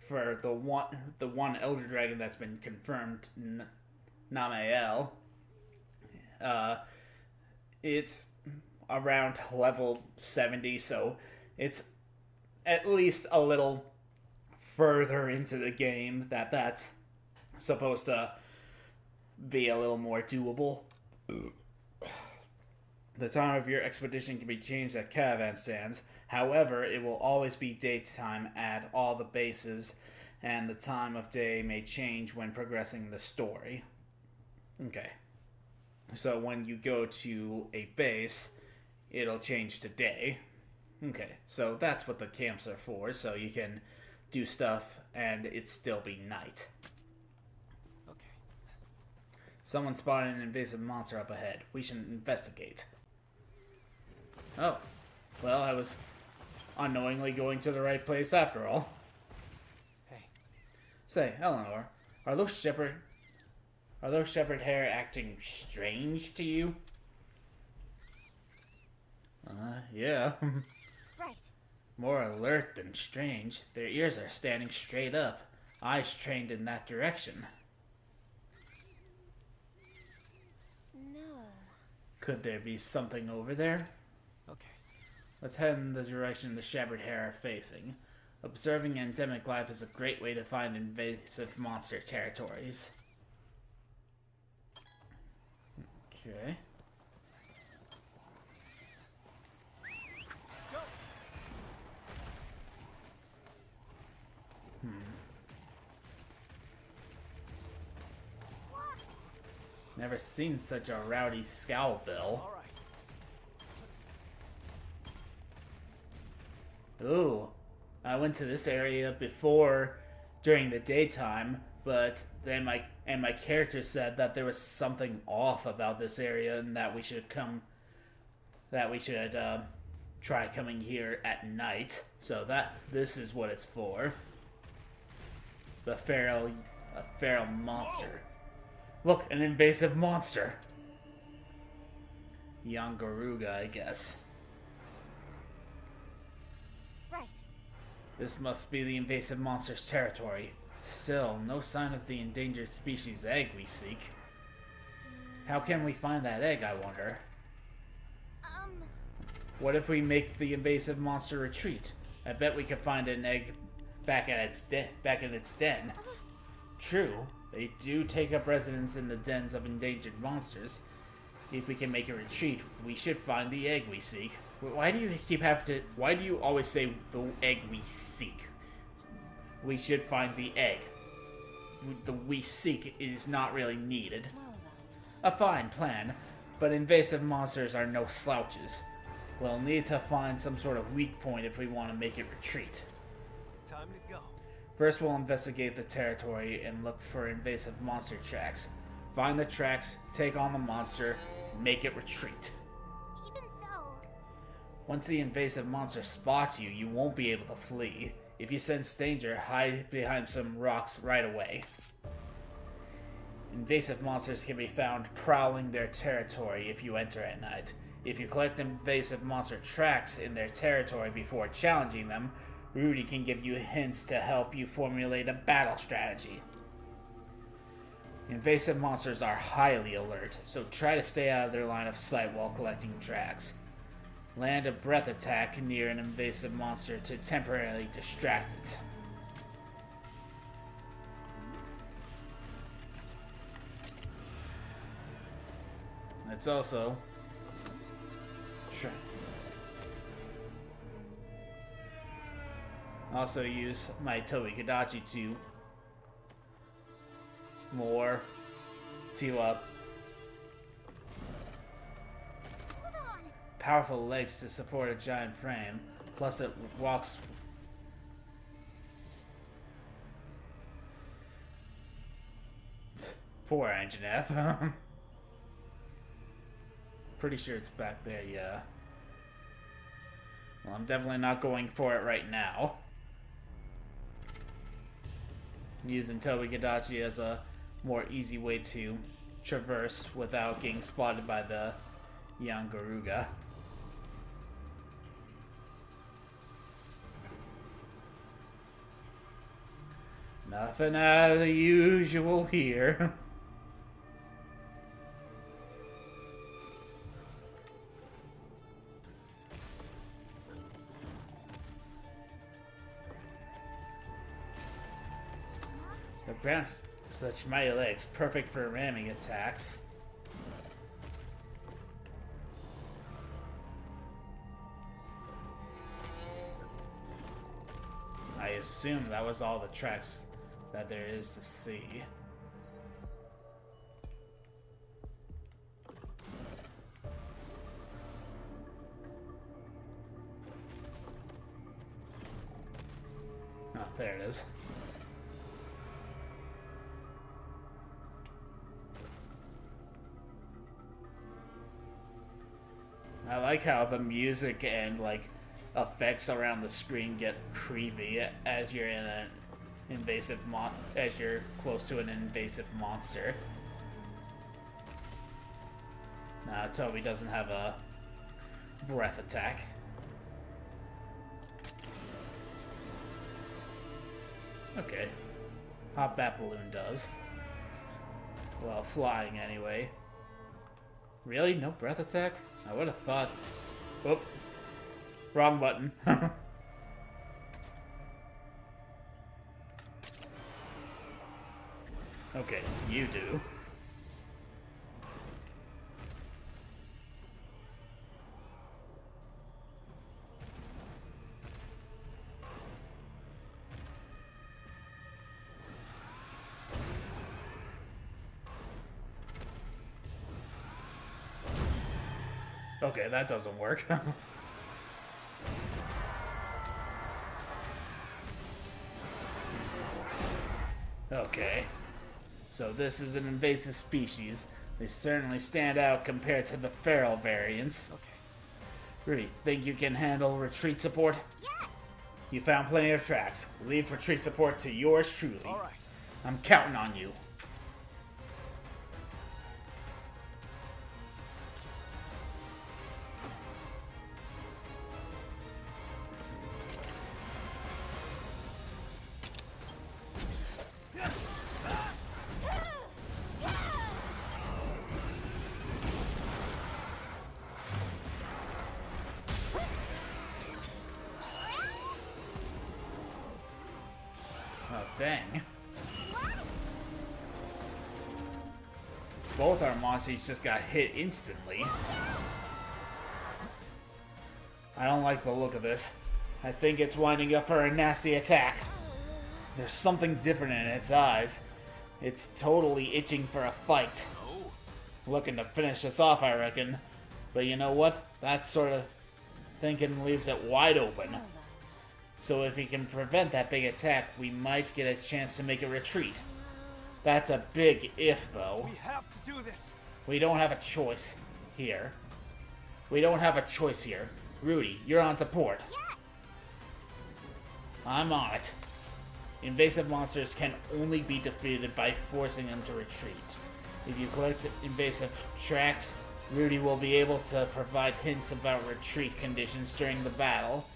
for the one elder dragon that's been confirmed, Namael, it's around level 70, so it's at least a little further into the game that's supposed to be a little more doable. The time of your expedition can be changed at caravan stands. However, it will always be daytime at all the bases, and the time of day may change when progressing the story. Okay. So when you go to a base, it'll change to day. Okay, so that's what the camps are for, so you can do stuff and it still be night. Okay. Someone spotted an invasive monster up ahead. We should investigate. Oh. Well, I was unknowingly going to the right place after all. Hey. Say, Eleanor, are those shepherd hair acting strange to you? Yeah. Right. More alert than strange. Their ears are standing straight up, eyes trained in that direction. Could there be something over there? Okay. Let's head in the direction the Shabbat Hair are facing. Observing endemic life is a great way to find invasive monster territories. Okay. Never seen such a rowdy scowl, Bill. All right. Ooh, I went to this area before during the daytime, but then my character said that there was something off about this area and that we should try coming here at night. So this is what it's for. A feral monster. Look, an invasive monster. Young Garuga, I guess. Right. This must be the invasive monster's territory. Still, no sign of the endangered species egg we seek. How can we find that egg, I wonder? What if we make the invasive monster retreat? I bet we could find an egg back in its den. True, they do take up residence in the dens of endangered monsters. If we can make a retreat, we should find the egg we seek. Why do you always say the egg we seek? We should find the egg. The we seek is not really needed. A fine plan, but invasive monsters are no slouches. We'll need to find some sort of weak point if we want to make it retreat. Time to go. First, we'll investigate the territory and look for invasive monster tracks. Find the tracks, take on the monster, make it retreat. Even so. Once the invasive monster spots you, you won't be able to flee. If you sense danger, hide behind some rocks right away. Invasive monsters can be found prowling their territory if you enter at night. If you collect invasive monster tracks in their territory before challenging them, Rudy can give you hints to help you formulate a battle strategy. Invasive monsters are highly alert, so try to stay out of their line of sight while collecting tracks. Land a breath attack near an invasive monster to temporarily distract it. Let's also use my Tobi-Kadachi to powerful legs to support a giant frame, plus it walks poor Anjaneth. Pretty sure it's back there, yeah. Well, I'm definitely not going for it right now. I'm using Tobi-Kadachi as a more easy way to traverse without getting spotted by the young Garuga. Nothing out of the usual here. The ground, such mighty legs, perfect for ramming attacks. I assume that was all the tracks that there is to see. Oh, there it is. I like how the music and like effects around the screen get creepy as you're in an as you're close to an invasive monster. Nah, Toby doesn't have a breath attack. Okay. Hot Bat Balloon does. Well, flying anyway. Really? No breath attack? I would have thought... Oop. Wrong button. Okay, you do. Okay, that doesn't work. Okay. So this is an invasive species. They certainly stand out compared to the feral variants. Okay. Rudy, think you can handle retreat support? Yes! You found plenty of tracks. Leave retreat support to yours truly. All right. I'm counting on you. Oh, dang. Both our monsters just got hit instantly. I don't like the look of this. I think it's winding up for a nasty attack. There's something different in its eyes. It's totally itching for a fight. Looking to finish us off, I reckon. But you know what? That sort of thinking leaves it wide open. So if we can prevent that big attack, we might get a chance to make a retreat. That's a big if, though. We have to do this. We don't have a choice here. We don't have a choice here. Rudy, you're on support. Yes! I'm on it. Invasive monsters can only be defeated by forcing them to retreat. If you collect invasive tracks, Rudy will be able to provide hints about retreat conditions during the battle.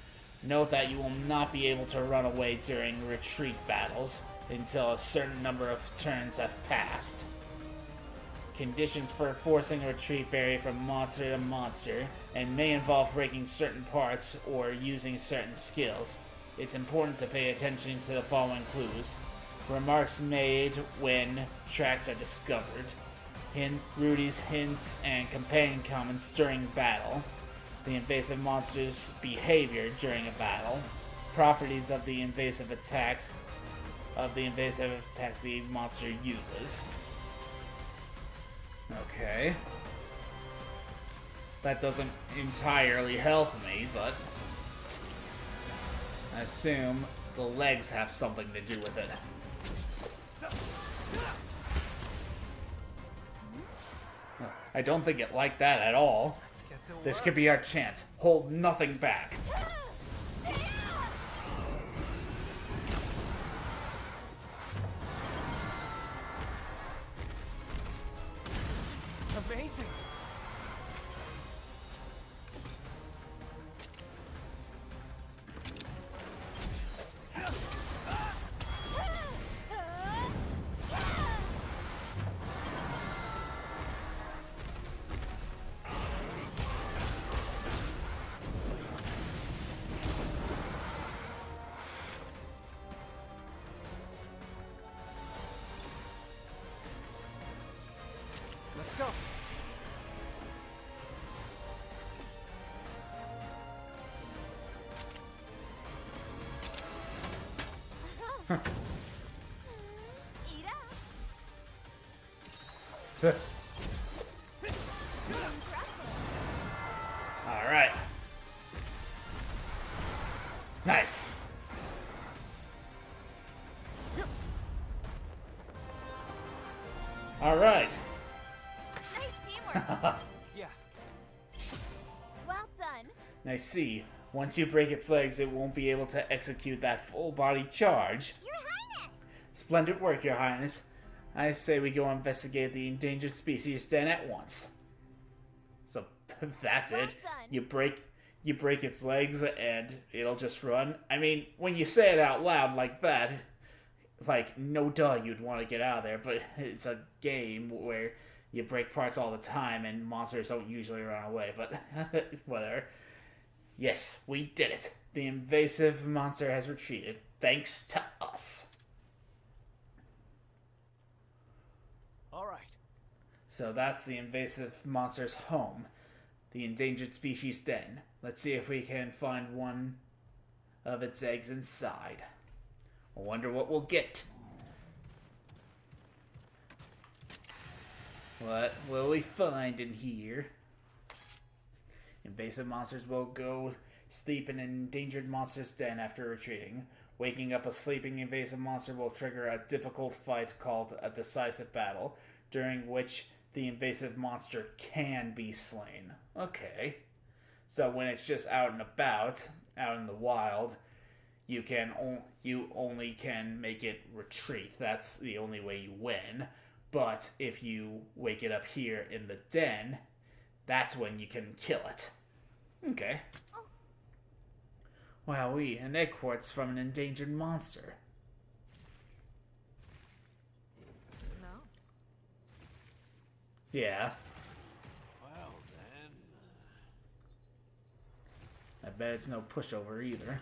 Note that you will not be able to run away during retreat battles until a certain number of turns have passed. Conditions for forcing a retreat vary from monster to monster and may involve breaking certain parts or using certain skills. It's important to pay attention to the following clues. Remarks made when tracks are discovered. Rudy's hints and companion comments during battle. The invasive monster's behavior during a battle. Properties of the invasive attacks the monster uses. Okay. That doesn't entirely help me, but I assume the legs have something to do with it. I don't think it liked that at all. Let's get to This work. could be our chance. Hold nothing back. Amazing. Let's go. Eat up! Alright. Nice. Alright. Nice teamwork! Yeah. Well done! I see. Once you break its legs, it won't be able to execute that full-body charge. Your Highness! Splendid work, Your Highness. I say we go investigate the endangered species den at once. So that's Well it. done. You break its legs and it'll just run. I mean, when you say it out loud like that, like no duh you'd want to get out of there, but it's a game where you break parts all the time, and monsters don't usually run away, but whatever. Yes, we did it. The invasive monster has retreated, thanks to us. All right. So that's the invasive monster's home, the endangered species den. Let's see if we can find one of its eggs inside. I wonder what we'll get. What will we find in here? Invasive monsters will go sleep in an endangered monster's den after retreating. Waking up a sleeping invasive monster will trigger a difficult fight called a decisive battle, during which the invasive monster can be slain. Okay. So when it's just out and about, out in the wild, you only can make it retreat. That's the only way you win. But if you wake it up here in the den, that's when you can kill it. Okay. Wowee, an egg quartz from an endangered monster. No. Yeah. Well then. I bet it's no pushover either.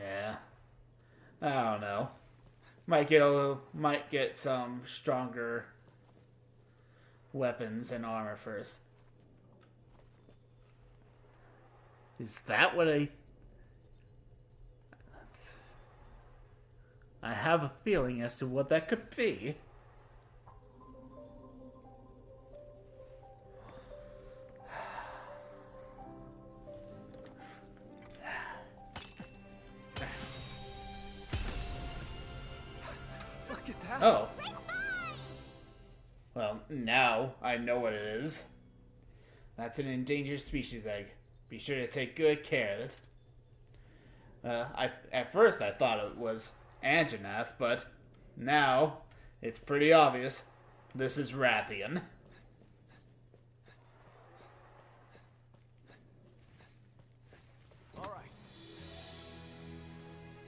Yeah. I don't know. Might get some stronger weapons and armor first. Is that what I have a feeling as to what that could be. Look at that. Oh. Well, now I know what it is. That's an endangered species egg. Be sure to take good care of it. At first I thought it was Anjanath, but now it's pretty obvious. This is Rathian. All right.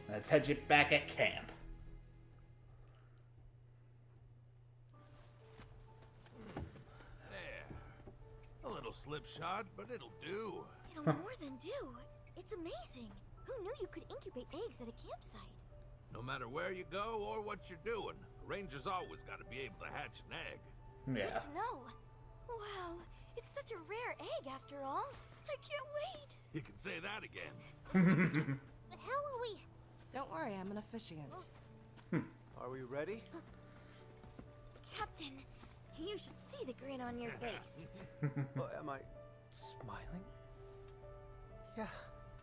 Let's head you back at camp. There. A little slip shot, but it'll do. It'll more than do. It's amazing. Who knew you could incubate eggs at a campsite? No matter where you go or what you're doing, a ranger's always got to be able to hatch an egg. Yeah. Good to know. Wow, it's such a rare egg after all. I can't wait. You can say that again. But how will we... Don't worry, I'm an officiant. Are we ready? Captain, you should see the grin on your face. Am I smiling? Yeah,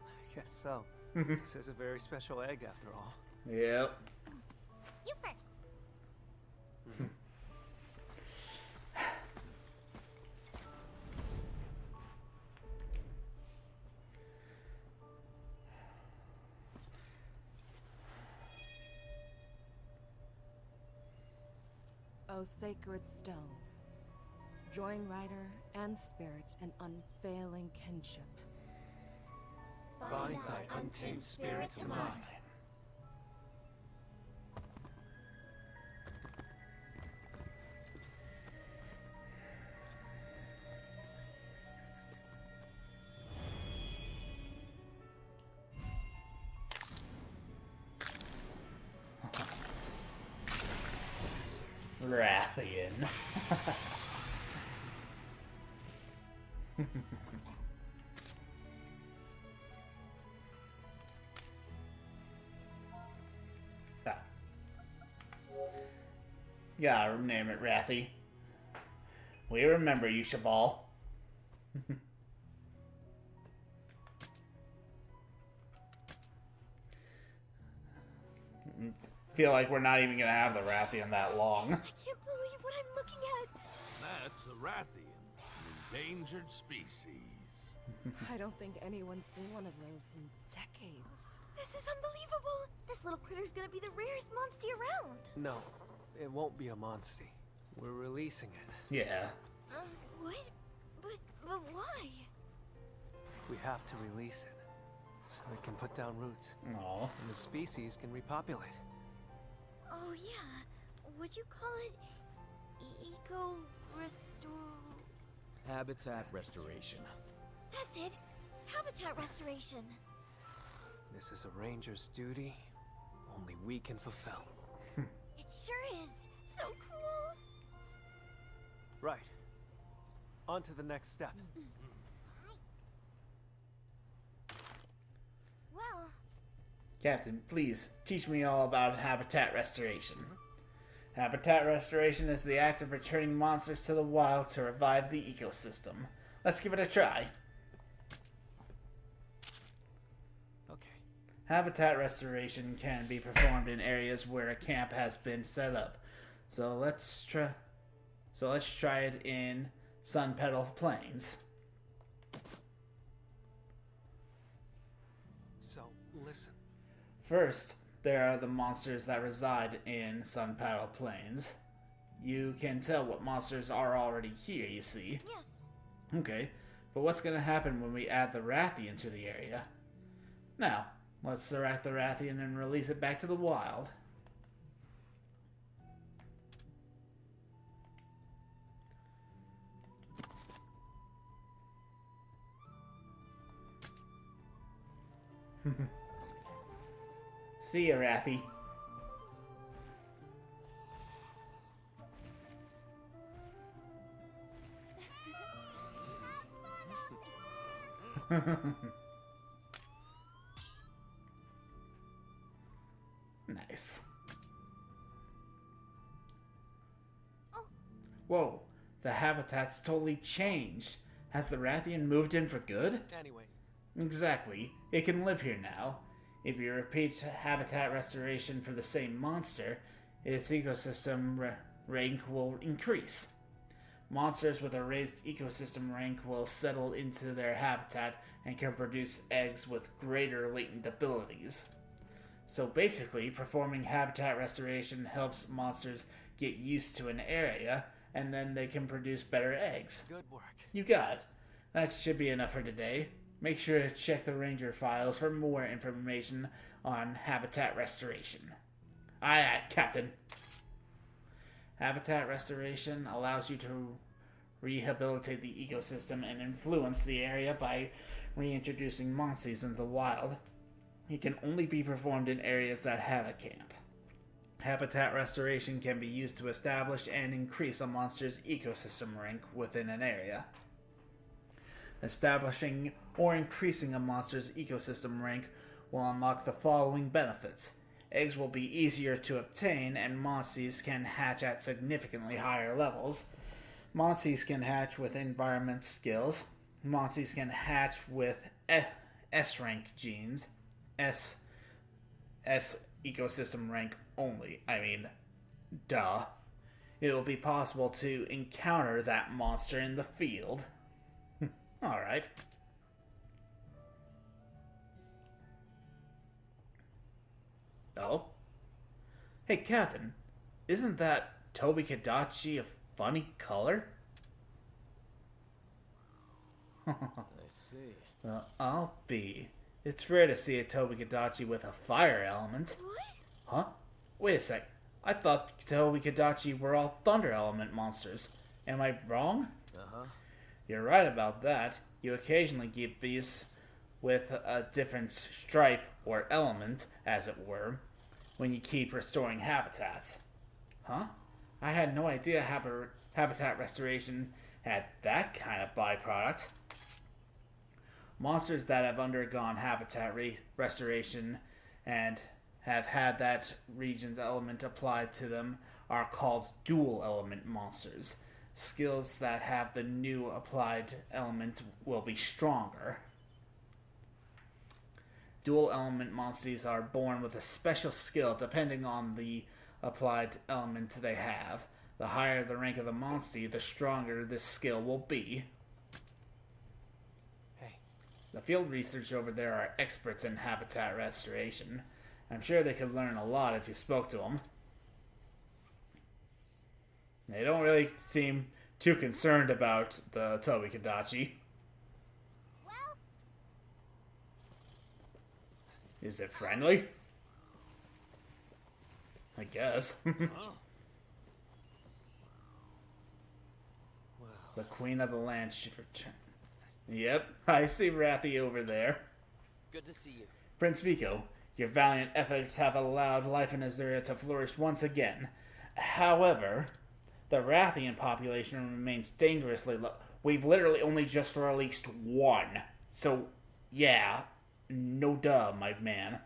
I guess so. This is a very special egg after all. Yep. You first. O sacred stone, join rider and spirit in unfailing kinship. Bind thy untamed spirit to mine. Rathian. Yeah, name it Rathy. We remember you, Cheval. Feel like we're not even gonna have the Rathian that long. I can't believe what I'm looking at. That's a Rathian, an endangered species. I don't think anyone's seen one of those in decades. This is unbelievable. This little critter's gonna be the rarest monster around. No, it won't be a monstie. We're releasing it. Yeah. What? But why? We have to release it. so it can put down roots. Aw. And the species can repopulate. Oh yeah. Would you call it eco-restore? Habitat restoration. That's it. Habitat restoration. This is a ranger's duty only we can fulfill. It sure is. So cool. Right. On to the next step. Well, Captain, please teach me all about habitat restoration. Habitat restoration is the act of returning monsters to the wild to revive the ecosystem. Let's give it a try. Okay. Habitat restoration can be performed in areas where a camp has been set up. So let's try it in Sun Petal Plains. So, listen. First, there are the monsters that reside in Sun Petal Plains. You can tell what monsters are already here, you see. yes. Okay, but what's going to happen when we add the Rathian to the area? Now, let's select the Rathian and release it back to the wild. See ya, Rathi. Nice. Whoa, the habitat's totally changed. Has the Rathian moved in for good? Anyway, Exactly. It can live here now. If you repeat habitat restoration for the same monster, its ecosystem rank will increase. Monsters with a raised ecosystem rank will settle into their habitat and can produce eggs with greater latent abilities. So basically, performing habitat restoration helps monsters get used to an area, and then they can produce better eggs. good work. You got it. That should be enough for today. Make sure to check the Ranger files for more information on habitat restoration. Aye, aye, Captain. Habitat restoration allows you to rehabilitate the ecosystem and influence the area by reintroducing monsters into the wild. It can only be performed in areas that have a camp. Habitat restoration can be used to establish and increase a monster's ecosystem rank within an area. Establishing or increasing a monster's ecosystem rank will unlock the following benefits. Eggs will be easier to obtain, and monsters can hatch at significantly higher levels. Monsters can hatch with environment skills. Monsters can hatch with S-rank genes. S ecosystem rank only. I mean, duh. It will be possible to encounter that monster in the field. Alright. Oh? Hey, Captain. Isn't that Toby Kadachi a funny color? I see. Well, I'll be. It's rare to see a Toby Kadachi with a fire element. What? Huh? Wait a sec. I thought Toby Kadachi were all thunder element monsters. Am I wrong? Uh-huh. You're right about that. You occasionally get beasts with a different stripe or element, as it were, when you keep restoring habitats. Huh? I had no idea habitat restoration had that kind of byproduct. Monsters that have undergone habitat restoration and have had that region's element applied to them are called dual element monsters. Skills that have the new applied element will be stronger. Dual element monsters are born with a special skill depending on the applied element they have. The higher the rank of the monster, the stronger this skill will be. Hey. The field researchers over there are experts in habitat restoration. I'm sure they could learn a lot if you spoke to them. They don't really seem too concerned about the Toby Kadachi. Well, Is it friendly? I guess. The Queen of the Land should return. Yep, I see Rathy over there. Good to see you. Prince Vico, your valiant efforts have allowed life in Azuria to flourish once again. However, the Rathian population remains dangerously low. We've literally only just released one. So, yeah, no duh, my man.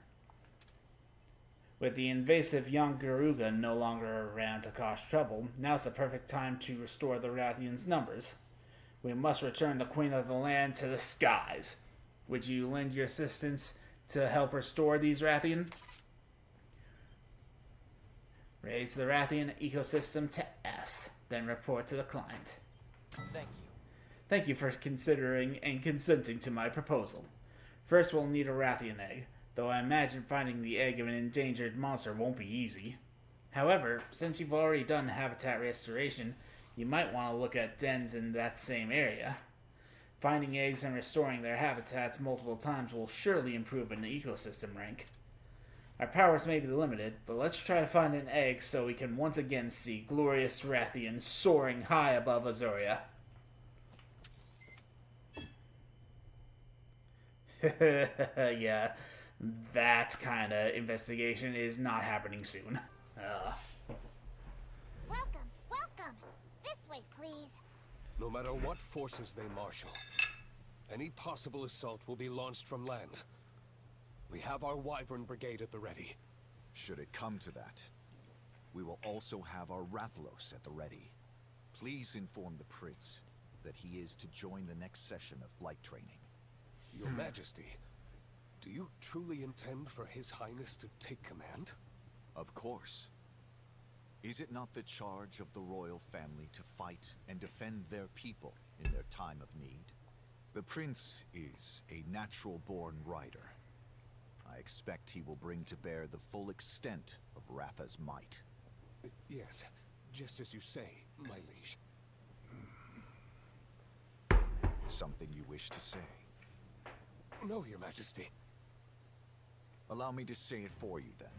With the invasive young Garuga no longer around to cause trouble, now's the perfect time to restore the Rathians' numbers. We must return the Queen of the Land to the skies. Would you lend your assistance to help restore these Rathian? Raise the Rathian ecosystem to S, then report to the client. Thank you. Thank you for considering and consenting to my proposal. First, we'll need a Rathian egg, though I imagine finding the egg of an endangered monster won't be easy. However, since you've already done habitat restoration, you might want to look at dens in that same area. Finding eggs and restoring their habitats multiple times will surely improve an ecosystem rank. Our powers may be limited, but let's try to find an egg so we can once again see glorious Rathian soaring high above Azuria. Yeah, that kind of investigation is not happening soon. Welcome, welcome. This way, please. No matter what forces they marshal, any possible assault will be launched from land. We have our Wyvern Brigade at the ready. Should it come to that, we will also have our Rathalos at the ready. Please inform the Prince that he is to join the next session of flight training. Your Majesty, do you truly intend for His Highness to take command? Of course. Is it not the charge of the royal family to fight and defend their people in their time of need? The Prince is a natural-born rider. I expect he will bring to bear the full extent of Ratha's might. Yes, just as you say, my liege. Something you wish to say? No, Your Majesty. Allow me to say it for you, then.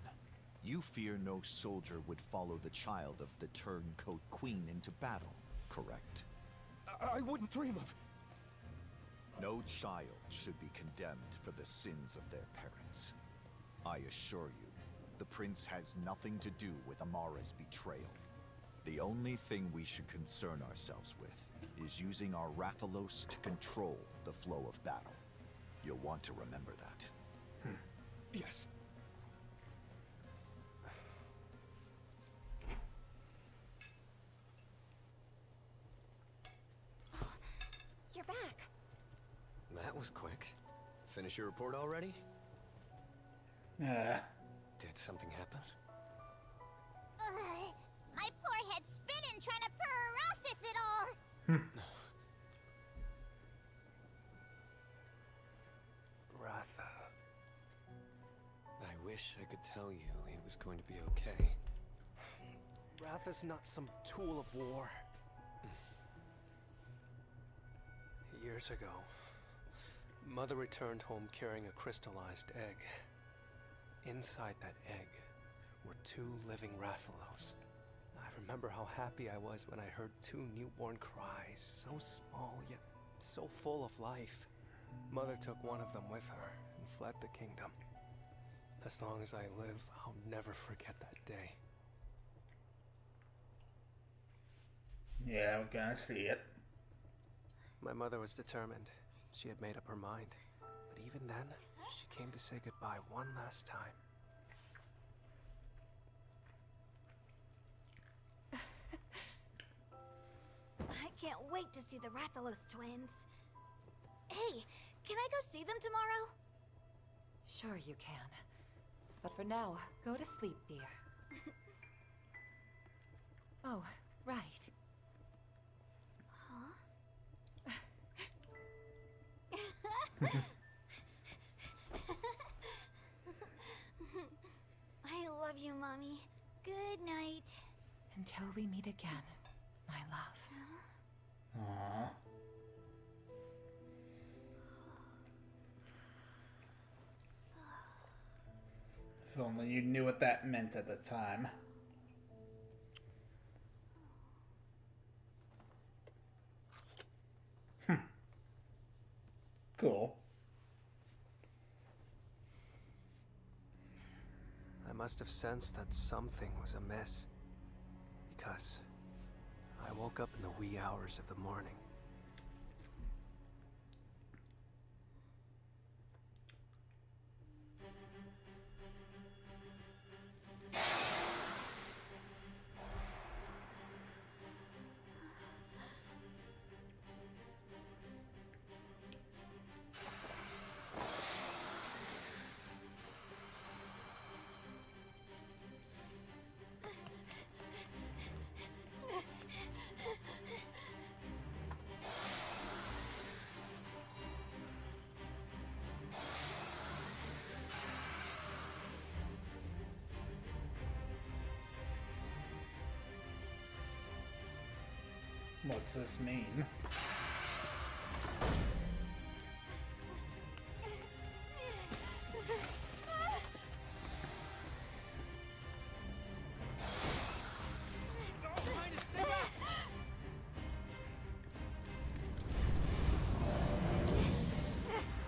You fear no soldier would follow the child of the Turncoat Queen into battle, correct? I wouldn't dream of... No child should be condemned for the sins of their parents. I assure you, the Prince has nothing to do with Amara's betrayal. The only thing we should concern ourselves with is using our Rathalos to control the flow of battle. You'll want to remember that. Yes. You're back. That was quick. Finish your report already? Did something happen? My poor head's spinning trying to process it all. Ratha. I wish I could tell you he was going to be okay. Ratha's not some tool of war. Years ago, Mother returned home carrying a crystallized egg. Inside that egg were 2 living Rathalos. I remember how happy I was when I heard 2 newborn cries, so small yet so full of life. Mother took one of them with her and fled the kingdom. As long as I live, I'll never forget that day. Yeah, I'm gonna see it. My mother was determined. She had made up her mind. But even then, she came to say goodbye one last time. I can't wait to see the Rathalos twins. Hey, can I go see them tomorrow? Sure you can. But for now, go to sleep, dear. Oh, right. I love you, Mommy. Good night. Until we meet again, my love. Aww. If only you knew what that meant at the time. Cool. I must have sensed that something was amiss, because I woke up in the wee hours of the morning. What's this mean?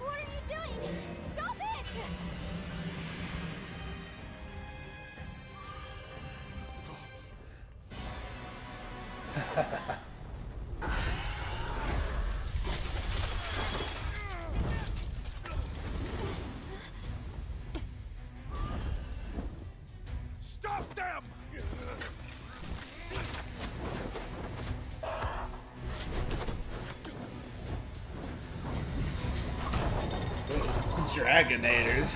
What are you doing? Stop it! Stop them! Dragonators.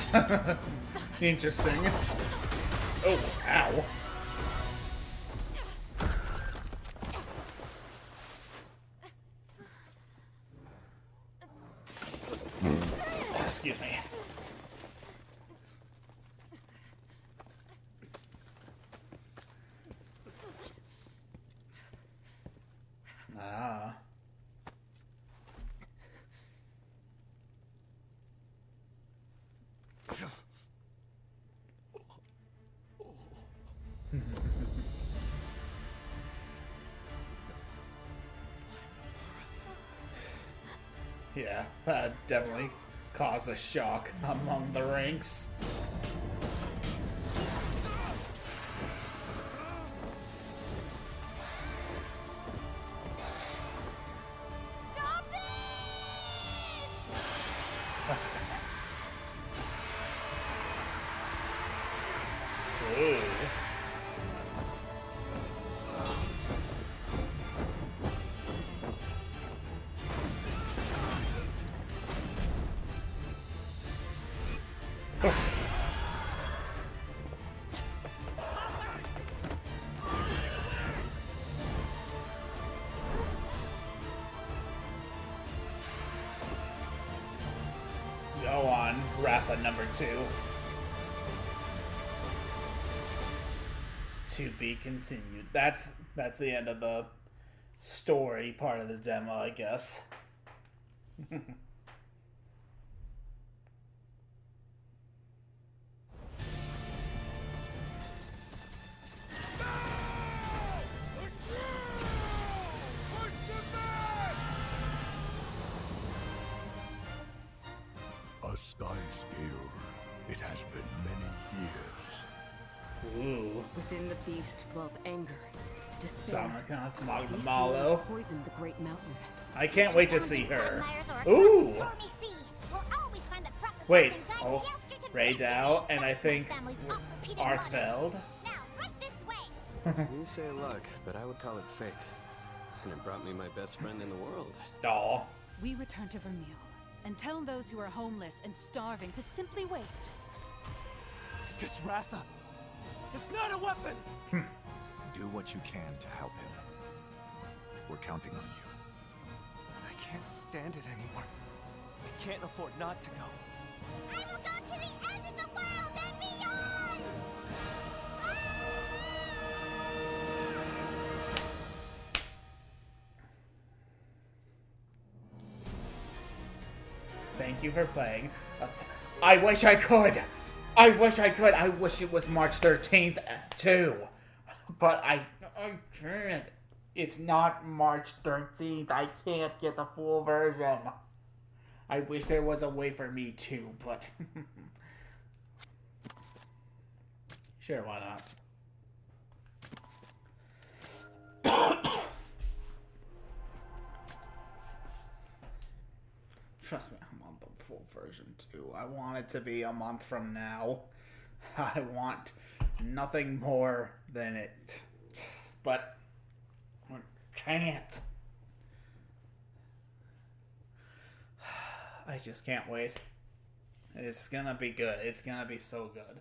Interesting. Oh, ow. Excuse me. Ah. Yeah, that definitely caused a shock among the ranks. Stop it! Ooh. Go on, Ratha number 2. To be continued. That's the end of the story part of the demo, I guess. A sky scale. It has been many years. Ooh. Within the beast dwells anger, despair. Samarkand from Beast Magdamalo. ruins poisoned the great mountain. I can't wait to see her. Ooh! Ooh! We'll find the proper Wait, path and guide oh, the Elster to Ray victory. Dow, and I That's think my family's oft-repeated Arkfeld. motto. Now, right this way. You say luck, but I would call it fate. And it brought me my best friend in the world. Aw. We return to Vermeil and tell those who are homeless and starving to simply wait. This Ratha, it's not a weapon! Do what you can to help him. We're counting on you. I can't stand it anymore. I can't afford not to go. I will go to the end of the world and beyond! Thank you for playing. I wish I could. I wish I could. I wish it was March 13th too. But I can't. It's not March 13th. I can't get the full version. I wish there was a way for me to, but sure, why not? Trust me, I'm on the full version too. I want it to be a month from now. I want nothing more than it. But I can't. I just can't wait. It's gonna be good. It's gonna be so good.